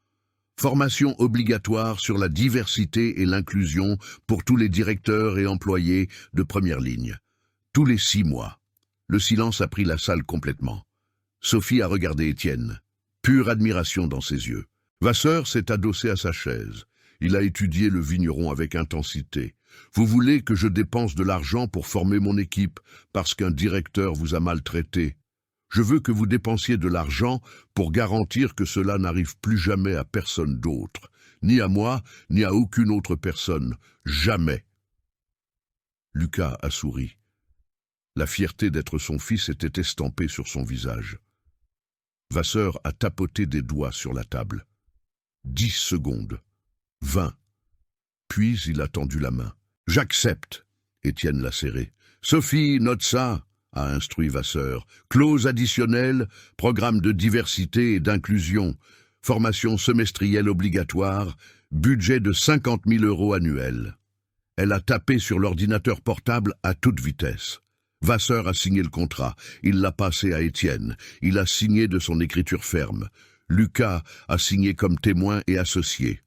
Formation obligatoire sur la diversité et l'inclusion pour tous les directeurs et employés de première ligne. Tous les 6 mois. Le silence a pris la salle complètement. Sophie a regardé Étienne. Pure admiration dans ses yeux. Vasseur s'est adossé à sa chaise. Il a étudié le vigneron avec intensité. Vous voulez que je dépense de l'argent pour former mon équipe parce qu'un directeur vous a maltraité. Je veux que vous dépensiez de l'argent pour garantir que cela n'arrive plus jamais à personne d'autre. Ni à moi, ni à aucune autre personne. Jamais. Lucas a souri. La fierté d'être son fils était estampée sur son visage. Vasseur a tapoté des doigts sur la table. 10 secondes. 20. Puis il a tendu la main. « J'accepte !» Étienne l'a serré. « Sophie, note ça !» a instruit Vasseur. « Clause additionnelle, programme de diversité et d'inclusion, formation semestrielle obligatoire, budget de 50 000 € annuels. » Elle a tapé sur l'ordinateur portable à toute vitesse. Vasseur a signé le contrat. Il l'a passé à Étienne. Il a signé de son écriture ferme. Lucas a signé comme témoin et associé.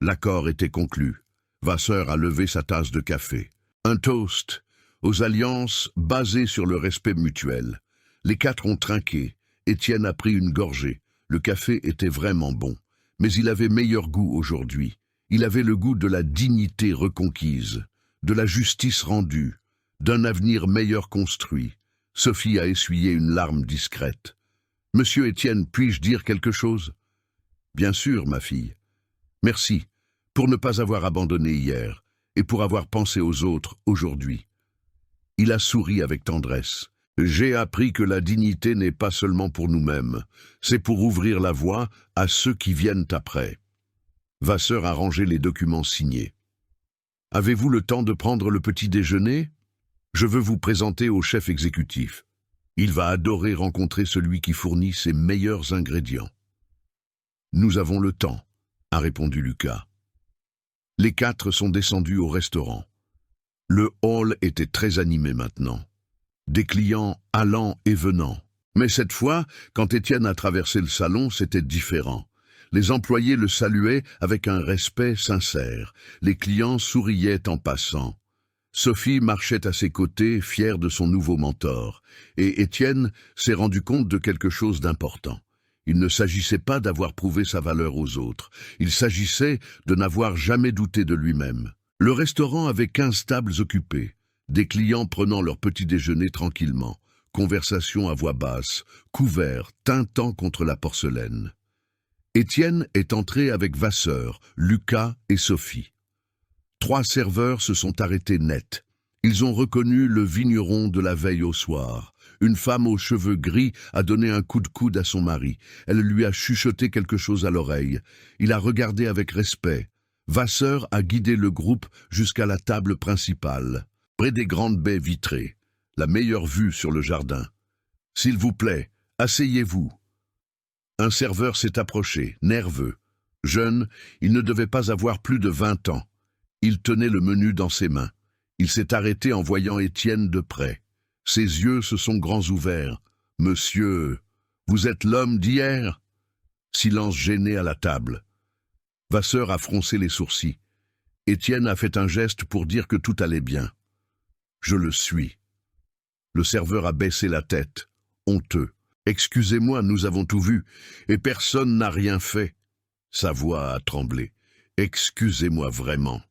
L'accord était conclu. Vasseur a levé sa tasse de café. Un toast aux alliances basées sur le respect mutuel. Les 4 ont trinqué. Étienne a pris une gorgée. Le café était vraiment bon. Mais il avait meilleur goût aujourd'hui. Il avait le goût de la dignité reconquise, de la justice rendue, d'un avenir meilleur construit. Sophie a essuyé une larme discrète. « Monsieur Étienne, puis-je dire quelque chose ?»« Bien sûr, ma fille. Merci pour ne pas avoir abandonné hier et pour avoir pensé aux autres aujourd'hui. » Il a souri avec tendresse. « J'ai appris que la dignité n'est pas seulement pour nous-mêmes, c'est pour ouvrir la voie à ceux qui viennent après. » Vasseur a rangé les documents signés. « Avez-vous le temps de prendre le petit déjeuner ? Je veux vous présenter au chef exécutif. Il va adorer rencontrer celui qui fournit ses meilleurs ingrédients. »« Nous avons le temps, » a répondu Lucas. Les 4 sont descendus au restaurant. Le hall était très animé maintenant. Des clients allant et venant. Mais cette fois, quand Étienne a traversé le salon, c'était différent. Les employés le saluaient avec un respect sincère. Les clients souriaient en passant. Sophie marchait à ses côtés, fière de son nouveau mentor. Et Étienne s'est rendu compte de quelque chose d'important. Il ne s'agissait pas d'avoir prouvé sa valeur aux autres. Il s'agissait de n'avoir jamais douté de lui-même. Le restaurant avait 15 tables occupées. Des clients prenant leur petit déjeuner tranquillement. Conversation à voix basse, couverts, tintant contre la porcelaine. Étienne est entré avec Vasseur, Lucas et Sophie. 3 serveurs se sont arrêtés net. Ils ont reconnu le vigneron de la veille au soir. Une femme aux cheveux gris a donné un coup de coude à son mari. Elle lui a chuchoté quelque chose à l'oreille. Il a regardé avec respect. Vasseur a guidé le groupe jusqu'à la table principale, près des grandes baies vitrées, la meilleure vue sur le jardin. « S'il vous plaît, asseyez-vous. » Un serveur s'est approché, nerveux. Jeune, il ne devait pas avoir plus de 20 ans. Il tenait le menu dans ses mains. Il s'est arrêté en voyant Étienne de près. Ses yeux se sont grands ouverts. « Monsieur, vous êtes l'homme d'hier ?» Silence gêné à la table. Vasseur a froncé les sourcils. Étienne a fait un geste pour dire que tout allait bien. « Je le suis. » Le serveur a baissé la tête, honteux. « Excusez-moi, nous avons tout vu, et personne n'a rien fait. » Sa voix a tremblé. « Excusez-moi vraiment. »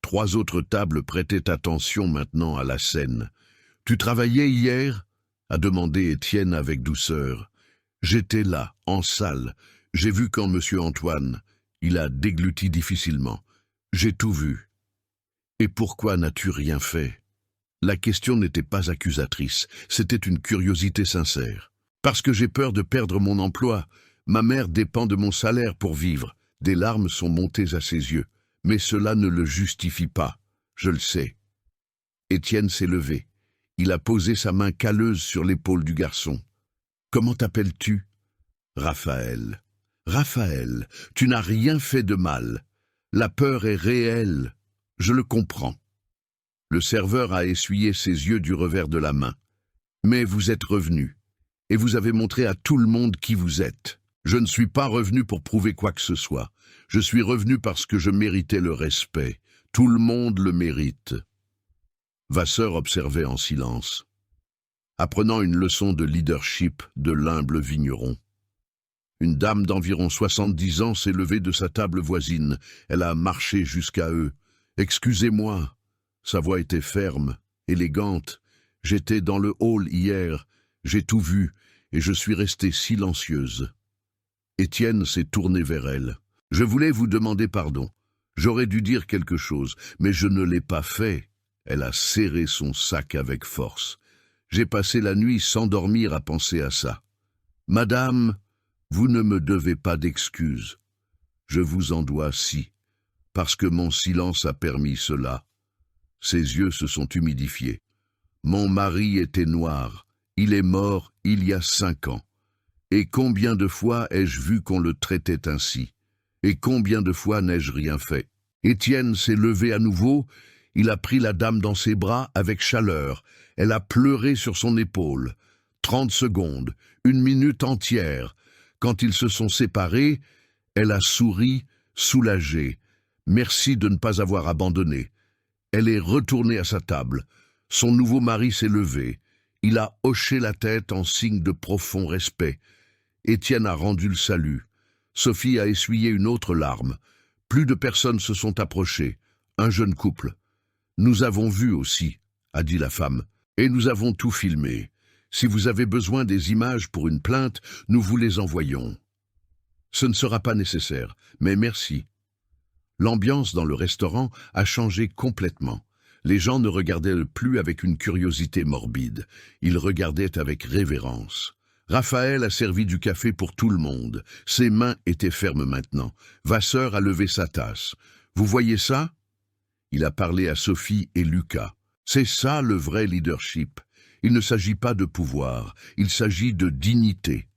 3 autres tables prêtaient attention maintenant à la scène. « Tu travaillais hier ?» a demandé Étienne avec douceur. « J'étais là, en salle. J'ai vu quand monsieur Antoine. » Il a dégluti difficilement. « J'ai tout vu. »« Et pourquoi n'as-tu rien fait ?» La question n'était pas accusatrice, c'était une curiosité sincère. « Parce que j'ai peur de perdre mon emploi. Ma mère dépend de mon salaire pour vivre. » Des larmes sont montées à ses yeux. « Mais cela ne le justifie pas. Je le sais. » Étienne s'est levé. Il a posé sa main calleuse sur l'épaule du garçon. « Comment t'appelles-tu ?»« Raphaël. »« Raphaël, tu n'as rien fait de mal. La peur est réelle. Je le comprends. » Le serveur a essuyé ses yeux du revers de la main. « Mais vous êtes revenu. Et vous avez montré à tout le monde qui vous êtes. Je ne suis pas revenu pour prouver quoi que ce soit. Je suis revenu parce que je méritais le respect. Tout le monde le mérite. » Vasseur observait en silence, apprenant une leçon de leadership de l'humble vigneron. Une dame d'environ 70 ans s'est levée de sa table voisine. Elle a marché jusqu'à eux. « Excusez-moi. » Sa voix était ferme, élégante. « J'étais dans le hall hier. J'ai tout vu et je suis restée silencieuse. » Étienne s'est tourné vers elle. « Je voulais vous demander pardon. J'aurais dû dire quelque chose, mais je ne l'ai pas fait. » Elle a serré son sac avec force. « J'ai passé la nuit sans dormir à penser à ça. Madame, vous ne me devez pas d'excuses. Je vous en dois si. parce que mon silence a permis cela. » Ses yeux se sont humidifiés. « Mon mari était noir. Il est mort il y a 5 ans. Et combien de fois ai-je vu qu'on le traitait ainsi? Et combien de fois n'ai-je rien fait? » Étienne s'est levé à nouveau. Il a pris la dame dans ses bras avec chaleur. Elle a pleuré sur son épaule. 30 secondes, 1 minute entière. Quand ils se sont séparés, elle a souri, soulagée. Merci de ne pas avoir abandonné. Elle est retournée à sa table. Son nouveau mari s'est levé. Il a hoché la tête en signe de profond respect. Étienne a rendu le salut. Sophie a essuyé une autre larme. Plus de personnes se sont approchées. Un jeune couple. « Nous avons vu aussi », a dit la femme, « et nous avons tout filmé. Si vous avez besoin des images pour une plainte, nous vous les envoyons. » Ce ne sera pas nécessaire, mais merci. L'ambiance dans le restaurant a changé complètement. Les gens ne regardaient plus avec une curiosité morbide. Ils regardaient avec révérence. Raphaël a servi du café pour tout le monde. Ses mains étaient fermes maintenant. Vasseur a levé sa tasse. « Vous voyez ça ?» Il a parlé à Sophie et Lucas. C'est ça le vrai leadership. Il ne s'agit pas de pouvoir, il s'agit de dignité.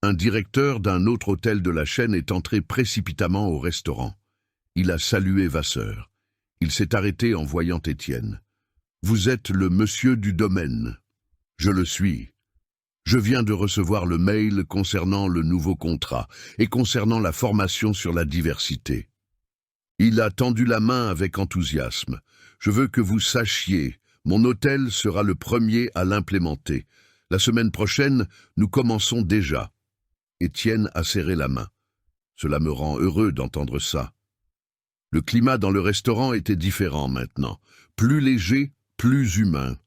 Un directeur d'un autre hôtel de la chaîne est entré précipitamment au restaurant. Il a salué Vasseur. Il s'est arrêté en voyant Étienne. « Vous êtes le monsieur du domaine. »« Je le suis. Je viens de recevoir le mail concernant le nouveau contrat et concernant la formation sur la diversité. » Il a tendu la main avec enthousiasme. « Je veux que vous sachiez, mon hôtel sera le premier à l'implémenter. La semaine prochaine, nous commençons déjà. » Étienne a serré la main. « Cela me rend heureux d'entendre ça. » Le climat dans le restaurant était différent maintenant, plus léger, plus humain.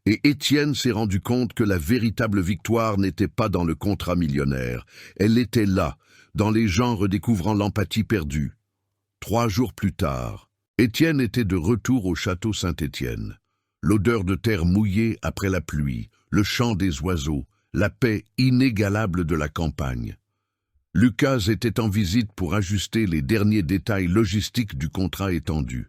Et Étienne s'est rendu compte que la véritable victoire n'était pas dans le contrat millionnaire. Elle était là, dans les gens redécouvrant l'empathie perdue. 3 jours plus tard, Étienne était de retour au château Saint-Étienne. L'odeur de terre mouillée après la pluie, le chant des oiseaux, la paix inégalable de la campagne. Lucas était en visite pour ajuster les derniers détails logistiques du contrat étendu.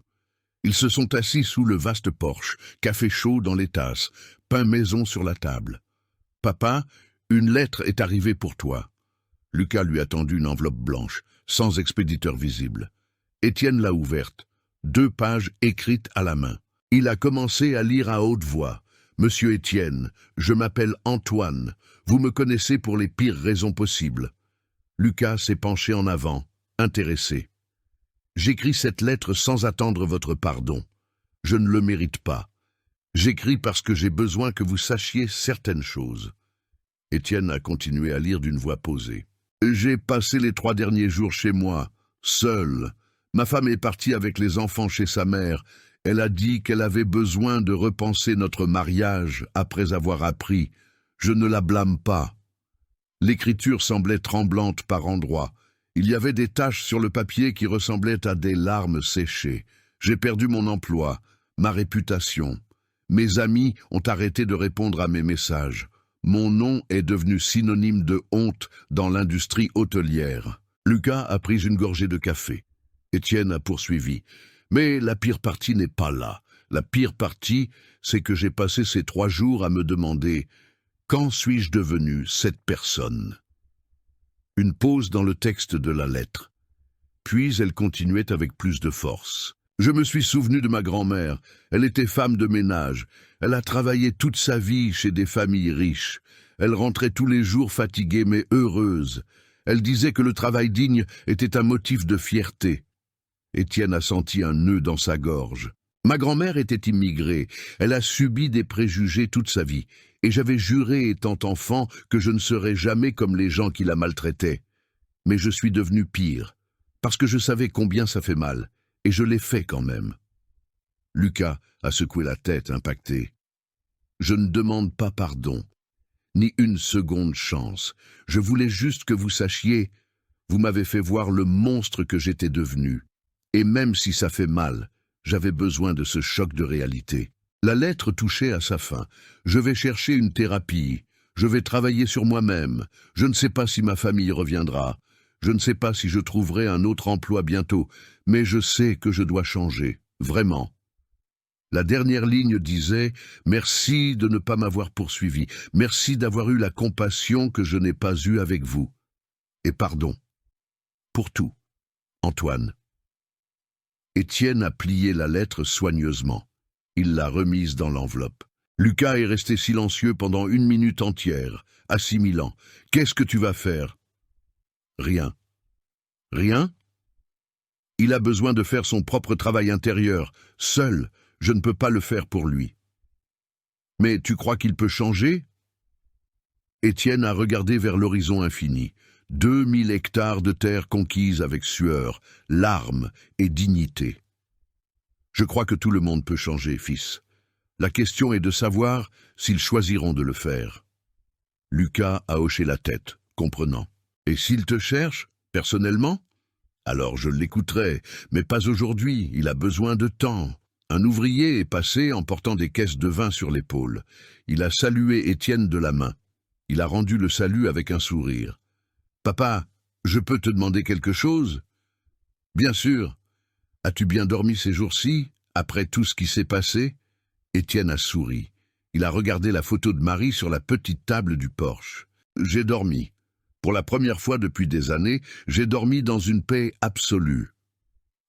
Ils se sont assis sous le vaste porche, café chaud dans les tasses, pain maison sur la table. « Papa, une lettre est arrivée pour toi. » Lucas lui a tendu une enveloppe blanche, sans expéditeur visible. Étienne l'a ouverte, 2 pages écrites à la main. Il a commencé à lire à haute voix. « Monsieur Étienne, je m'appelle Antoine. Vous me connaissez pour les pires raisons possibles. » Lucas s'est penché en avant, intéressé. « J'écris cette lettre sans attendre votre pardon. Je ne le mérite pas. J'écris parce que j'ai besoin que vous sachiez certaines choses. » Étienne a continué à lire d'une voix posée. « J'ai passé les 3 derniers jours chez moi, seul. Ma femme est partie avec les enfants chez sa mère. Elle a dit qu'elle avait besoin de repenser notre mariage après avoir appris. Je ne la blâme pas. » L'écriture semblait tremblante par endroits. Il y avait des taches sur le papier qui ressemblaient à des larmes séchées. J'ai perdu mon emploi, ma réputation. Mes amis ont arrêté de répondre à mes messages. Mon nom est devenu synonyme de honte dans l'industrie hôtelière. Lucas a pris une gorgée de café. Étienne a poursuivi. Mais la pire partie n'est pas là. La pire partie, c'est que j'ai passé ces 3 jours à me demander « Quand suis-je devenu cette personne ?» Une pause dans le texte de la lettre. Puis elle continuait avec plus de force. « Je me suis souvenu de ma grand-mère. Elle était femme de ménage. Elle a travaillé toute sa vie chez des familles riches. Elle rentrait tous les jours fatiguée mais heureuse. Elle disait que le travail digne était un motif de fierté. » Étienne a senti un nœud dans sa gorge. Ma grand-mère était immigrée. Elle a subi des préjugés toute sa vie. Et j'avais juré, étant enfant, que je ne serais jamais comme les gens qui la maltraitaient. Mais je suis devenu pire, parce que je savais combien ça fait mal, et je l'ai fait quand même. Lucas a secoué la tête, impacté. Je ne demande pas pardon, ni une seconde chance. Je voulais juste que vous sachiez, vous m'avez fait voir le monstre que j'étais devenu. Et même si ça fait mal, j'avais besoin de ce choc de réalité. La lettre touchait à sa fin. Je vais chercher une thérapie. Je vais travailler sur moi-même. Je ne sais pas si ma famille reviendra. Je ne sais pas si je trouverai un autre emploi bientôt, mais je sais que je dois changer, vraiment. La dernière ligne disait « Merci de ne pas m'avoir poursuivi. Merci d'avoir eu la compassion que je n'ai pas eue avec vous. Et pardon. Pour tout. Antoine. » Étienne a plié la lettre soigneusement. Il l'a remise dans l'enveloppe. Lucas est resté silencieux pendant 1 minute entière, assimilant. « Qu'est-ce que tu vas faire ?»« Rien. »« Rien ? Il a besoin de faire son propre travail intérieur. Seul, je ne peux pas le faire pour lui. »« Mais tu crois qu'il peut changer ?» Étienne a regardé vers l'horizon infini. 2000 hectares de terre conquises avec sueur, larmes et dignité. « Je crois que tout le monde peut changer, fils. La question est de savoir s'ils choisiront de le faire. » Lucas a hoché la tête, comprenant. « Et s'il te cherche, personnellement ? Alors je l'écouterai, mais pas aujourd'hui, il a besoin de temps. » Un ouvrier est passé en portant des caisses de vin sur l'épaule. Il a salué Étienne de la main. Il a rendu le salut avec un sourire. « Papa, je peux te demander quelque chose ?»« Bien sûr. As-tu bien dormi ces jours-ci, après tout ce qui s'est passé ?» Étienne a souri. Il a regardé la photo de Marie sur la petite table du porche. « J'ai dormi. Pour la première fois depuis des années, j'ai dormi dans une paix absolue. »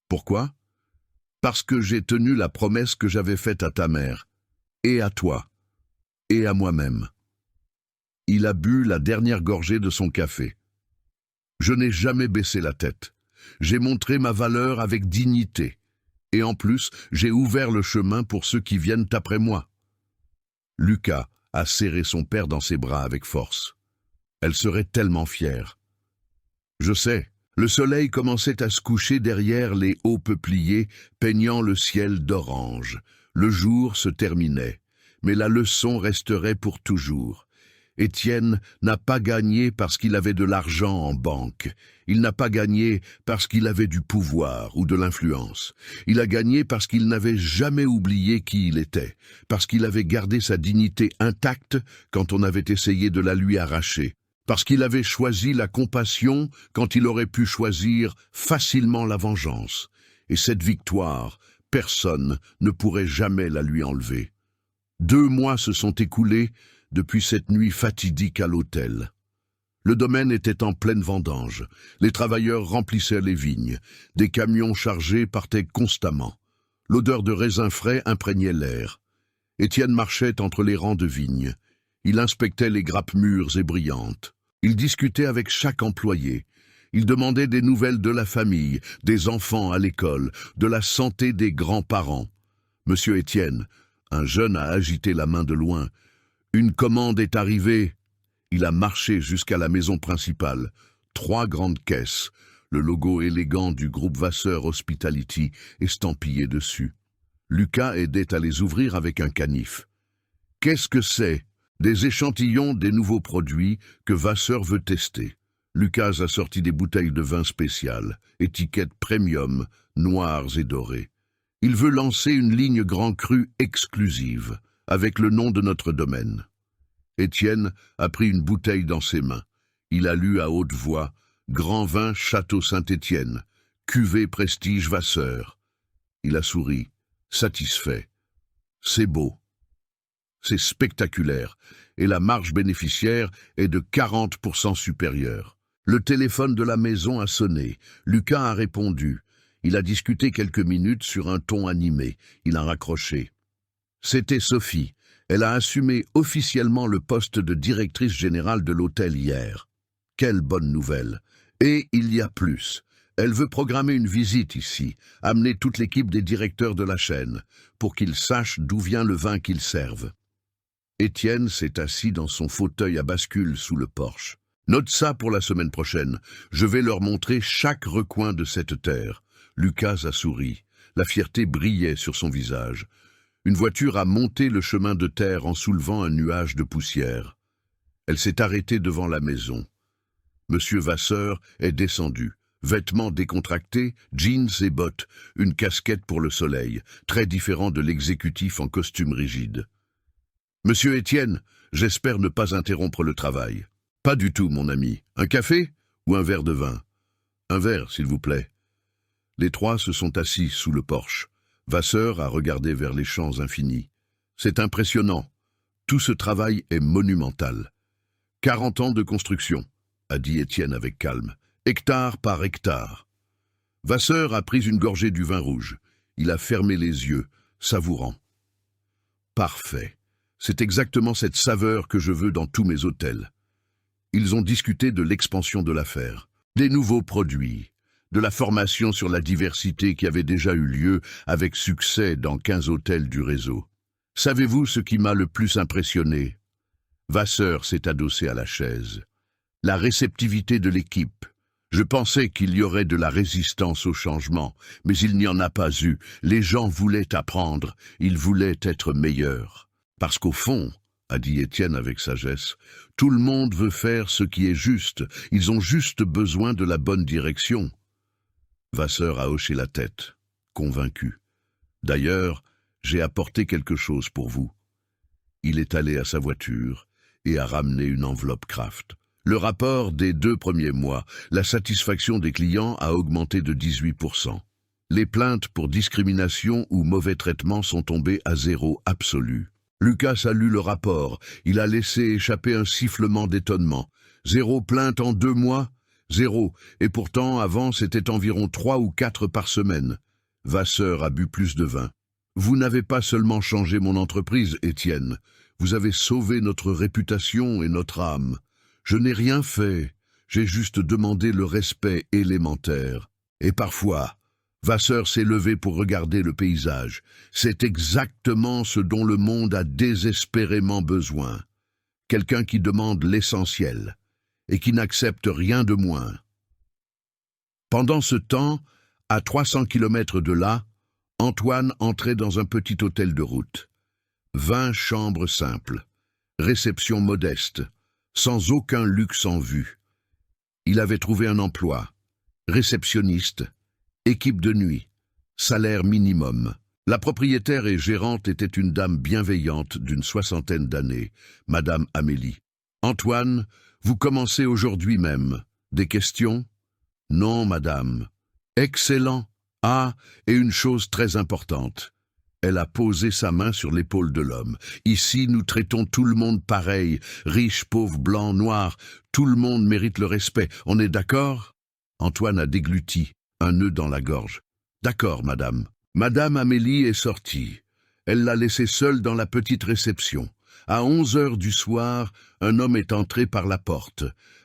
Pourquoi ? Parce que j'ai tenu la promesse que j'avais faite à ta mère, et à toi, et à moi-même. Il a bu la dernière gorgée de son café. Je n'ai jamais baissé la tête. J'ai montré ma valeur avec dignité. Et en plus, j'ai ouvert le chemin pour ceux qui viennent après moi. Lucas a serré son père dans ses bras avec force. Elle serait tellement fière. Je sais, le soleil commençait à se coucher derrière les hauts peupliers, peignant le ciel d'orange. Le jour se terminait, mais la leçon resterait pour toujours. Étienne n'a pas gagné parce qu'il avait de l'argent en banque. Il n'a pas gagné parce qu'il avait du pouvoir ou de l'influence. Il a gagné parce qu'il n'avait jamais oublié qui il était, parce qu'il avait gardé sa dignité intacte quand on avait essayé de la lui arracher, parce qu'il avait choisi la compassion quand il aurait pu choisir facilement la vengeance. Et cette victoire, personne ne pourrait jamais la lui enlever. 2 mois se sont écoulés depuis cette nuit fatidique à l'hôtel. Le domaine était en pleine vendange. Les travailleurs remplissaient les vignes. Des camions chargés partaient constamment. L'odeur de raisin frais imprégnait l'air. Étienne marchait entre les rangs de vignes. Il inspectait les grappes mûres et brillantes. Il discutait avec chaque employé. Il demandait des nouvelles de la famille, des enfants à l'école, de la santé des grands-parents. Monsieur Étienne, un jeune a agité la main de loin. Une commande est arrivée. Il a marché jusqu'à la maison principale. 3 grandes caisses, le logo élégant du groupe Vasseur Hospitality estampillé dessus. Lucas aidait à les ouvrir avec un canif. Qu'est-ce que c'est ? Des échantillons des nouveaux produits que Vasseur veut tester. Lucas a sorti des bouteilles de vin spéciales, étiquettes premium, noires et dorées. Il veut lancer une ligne grand cru exclusive, avec le nom de notre domaine. Étienne a pris une bouteille dans ses mains. Il a lu à haute voix « Grand vin Château Saint-Étienne, cuvée prestige Vasseur ». Il a souri, satisfait. C'est beau. C'est spectaculaire, et la marge bénéficiaire est de 40% supérieure. Le téléphone de la maison a sonné. Lucas a répondu. Il a discuté quelques minutes sur un ton animé. Il a raccroché. C'était Sophie. Elle a assumé officiellement le poste de directrice générale de l'hôtel hier. Quelle bonne nouvelle. Et il y a plus. Elle veut programmer une visite ici, amener toute l'équipe des directeurs de la chaîne, pour qu'ils sachent d'où vient le vin qu'ils servent. Étienne s'est assis dans son fauteuil à bascule sous le porche. Note ça pour la semaine prochaine. Je vais leur montrer chaque recoin de cette terre. Lucas a souri. La fierté brillait sur son visage. Une voiture a monté le chemin de terre en soulevant un nuage de poussière. Elle s'est arrêtée devant la maison. Monsieur Vasseur est descendu. Vêtements décontractés, jeans et bottes, une casquette pour le soleil, très différent de l'exécutif en costume rigide. « Monsieur Étienne, j'espère ne pas interrompre le travail. »« Pas du tout, mon ami. Un café ou un verre de vin ?»« Un verre, s'il vous plaît. Les trois se sont assis sous le porche. Vasseur a regardé vers les champs infinis. C'est impressionnant. Tout ce travail est monumental. 40 ans de construction, a dit Étienne avec calme, hectare par hectare. Vasseur a pris une gorgée du vin rouge. Il a fermé les yeux, savourant. Parfait. C'est exactement cette saveur que je veux dans tous mes hôtels. Ils ont discuté de l'expansion de l'affaire, des nouveaux produits, de la formation sur la diversité qui avait déjà eu lieu avec succès dans 15 hôtels du réseau. Savez-vous ce qui m'a le plus impressionné? Vasseur s'est adossé à la chaise. La réceptivité de l'équipe. Je pensais qu'il y aurait de la résistance au changement, mais il n'y en a pas eu. Les gens voulaient apprendre, ils voulaient être meilleurs. Parce qu'au fond, a dit Étienne avec sagesse, tout le monde veut faire ce qui est juste, ils ont juste besoin de la bonne direction. Vasseur a hoché la tête, convaincu. D'ailleurs, j'ai apporté quelque chose pour vous. Il est allé à sa voiture et a ramené une enveloppe Kraft. Le rapport des 2 premiers mois, la satisfaction des clients a augmenté de 18%. Les plaintes pour discrimination ou mauvais traitement sont tombées à 0 absolu. Lucas a lu le rapport, il a laissé échapper un sifflement d'étonnement. 0 plainte en 2 mois? 0, et pourtant avant c'était environ 3 ou 4 par semaine. Vasseur a bu plus de vin. Vous n'avez pas seulement changé mon entreprise, Étienne, vous avez sauvé notre réputation et notre âme. Je n'ai rien fait, j'ai juste demandé le respect élémentaire. Et parfois, Vasseur s'est levé pour regarder le paysage. C'est exactement ce dont le monde a désespérément besoin. Quelqu'un qui demande l'essentiel et qui n'accepte rien de moins. Pendant ce temps, à 300 kilomètres de là, Antoine entrait dans un petit hôtel de route. 20 chambres simples, réception modeste, sans aucun luxe en vue. Il avait trouvé un emploi, réceptionniste, équipe de nuit, salaire minimum. La propriétaire et gérante était une dame bienveillante d'une 60aine d'années, Madame Amélie. « Antoine, vous commencez aujourd'hui même. Des questions? »« Non, madame. »« Excellent. Ah, et une chose très importante. » Elle a posé sa main sur l'épaule de l'homme. « Ici, nous traitons tout le monde pareil, riche, pauvre, blanc, noir. Tout le monde mérite le respect. On est d'accord ?» Antoine a dégluti, un nœud dans la gorge. « D'accord, madame. » Madame Amélie est sortie. Elle l'a laissé seule dans la petite réception. À 11 heures du soir, un homme est entré par la porte.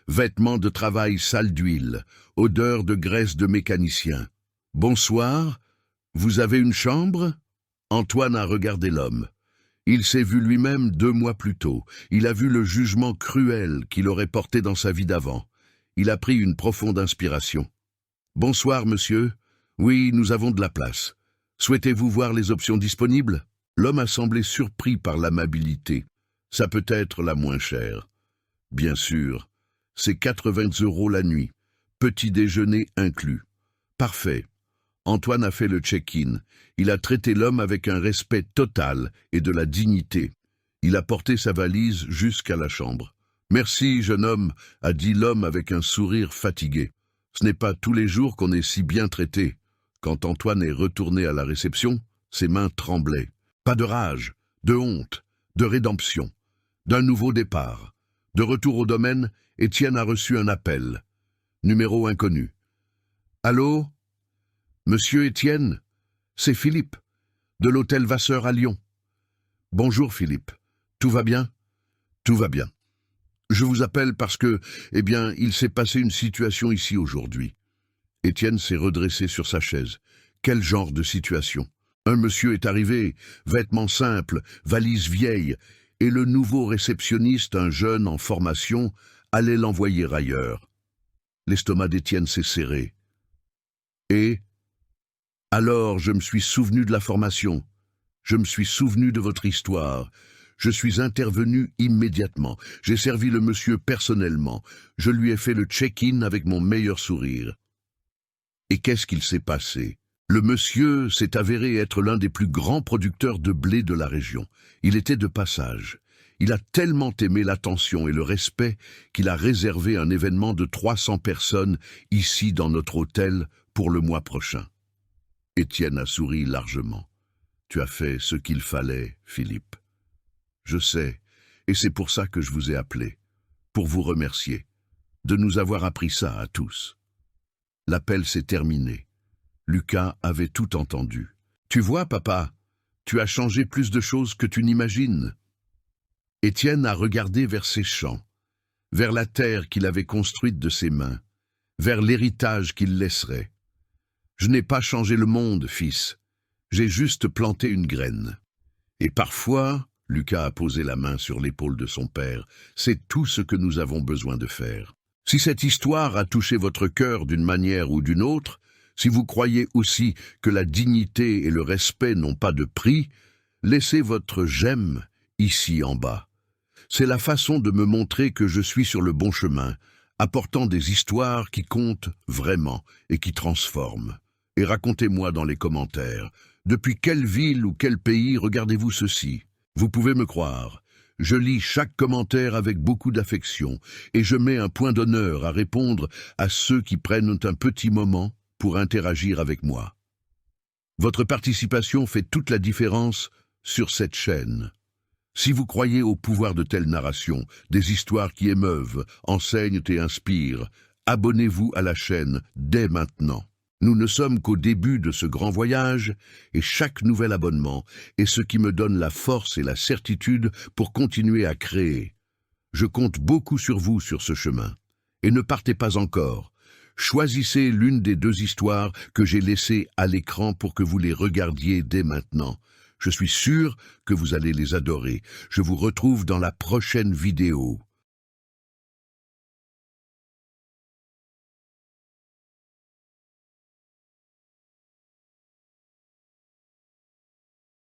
Vêtements de travail sales d'huile, odeur de graisse de mécanicien. « Bonsoir, vous avez une chambre ?» Antoine a regardé l'homme. Il s'est vu lui-même 2 mois plus tôt. Il a vu le jugement cruel qu'il aurait porté dans sa vie d'avant. Il a pris une profonde inspiration. « Bonsoir, monsieur. Oui, nous avons de la place. Souhaitez-vous voir les options disponibles ?» L'homme a semblé surpris par l'amabilité. « Ça peut être la moins chère. » « Bien sûr. C'est 80 € la nuit. Petit déjeuner inclus. »« Parfait. » Antoine a fait le check-in. Il a traité l'homme avec un respect total et de la dignité. Il a porté sa valise jusqu'à la chambre. « Merci, jeune homme, » a dit l'homme avec un sourire fatigué. Ce n'est pas tous les jours qu'on est si bien traité. Quand Antoine est retourné à la réception, ses mains tremblaient. Pas de rage, de honte, de rédemption, d'un nouveau départ. De retour au domaine, Étienne a reçu un appel. Numéro inconnu. « Allô ? Monsieur Étienne, c'est Philippe, de l'hôtel Vasseur à Lyon. »« Bonjour Philippe, tout va bien ?»« Tout va bien. Je vous appelle parce que, il s'est passé une situation ici aujourd'hui. » Étienne s'est redressé sur sa chaise. Quel genre de situation? Un monsieur est arrivé, vêtements simples, valise vieille, et le nouveau réceptionniste, un jeune en formation, allait l'envoyer ailleurs. L'estomac d'Étienne s'est serré. Et alors je me suis souvenu de la formation. Je me suis souvenu de votre histoire. Je suis intervenu immédiatement. J'ai servi le monsieur personnellement. Je lui ai fait le check-in avec mon meilleur sourire. Et qu'est-ce qu'il s'est passé? Le monsieur s'est avéré être l'un des plus grands producteurs de blé de la région. Il était de passage. Il a tellement aimé l'attention et le respect qu'il a réservé un événement de 300 personnes ici dans notre hôtel pour le mois prochain. Étienne a souri largement. Tu as fait ce qu'il fallait, Philippe. Je sais, et c'est pour ça que je vous ai appelé, pour vous remercier, de nous avoir appris ça à tous. L'appel s'est terminé. Lucas avait tout entendu. Tu vois, papa, tu as changé plus de choses que tu n'imagines. Étienne a regardé vers ses champs, vers la terre qu'il avait construite de ses mains, vers l'héritage qu'il laisserait. Je n'ai pas changé le monde, fils. J'ai juste planté une graine. Et parfois, Lucas a posé la main sur l'épaule de son père, c'est tout ce que nous avons besoin de faire. Si cette histoire a touché votre cœur d'une manière ou d'une autre, si vous croyez aussi que la dignité et le respect n'ont pas de prix, laissez votre j'aime ici en bas. C'est la façon de me montrer que je suis sur le bon chemin, apportant des histoires qui comptent vraiment et qui transforment. Et racontez-moi dans les commentaires, depuis quelle ville ou quel pays regardez-vous ceci? Vous pouvez me croire, je lis chaque commentaire avec beaucoup d'affection et je mets un point d'honneur à répondre à ceux qui prennent un petit moment pour interagir avec moi. Votre participation fait toute la différence sur cette chaîne. Si vous croyez au pouvoir de telles narrations, des histoires qui émeuvent, enseignent et inspirent, abonnez-vous à la chaîne dès maintenant. Nous ne sommes qu'au début de ce grand voyage et chaque nouvel abonnement est ce qui me donne la force et la certitude pour continuer à créer. Je compte beaucoup sur vous sur ce chemin. Et ne partez pas encore. Choisissez l'une des deux histoires que j'ai laissées à l'écran pour que vous les regardiez dès maintenant. Je suis sûr que vous allez les adorer. Je vous retrouve dans la prochaine vidéo.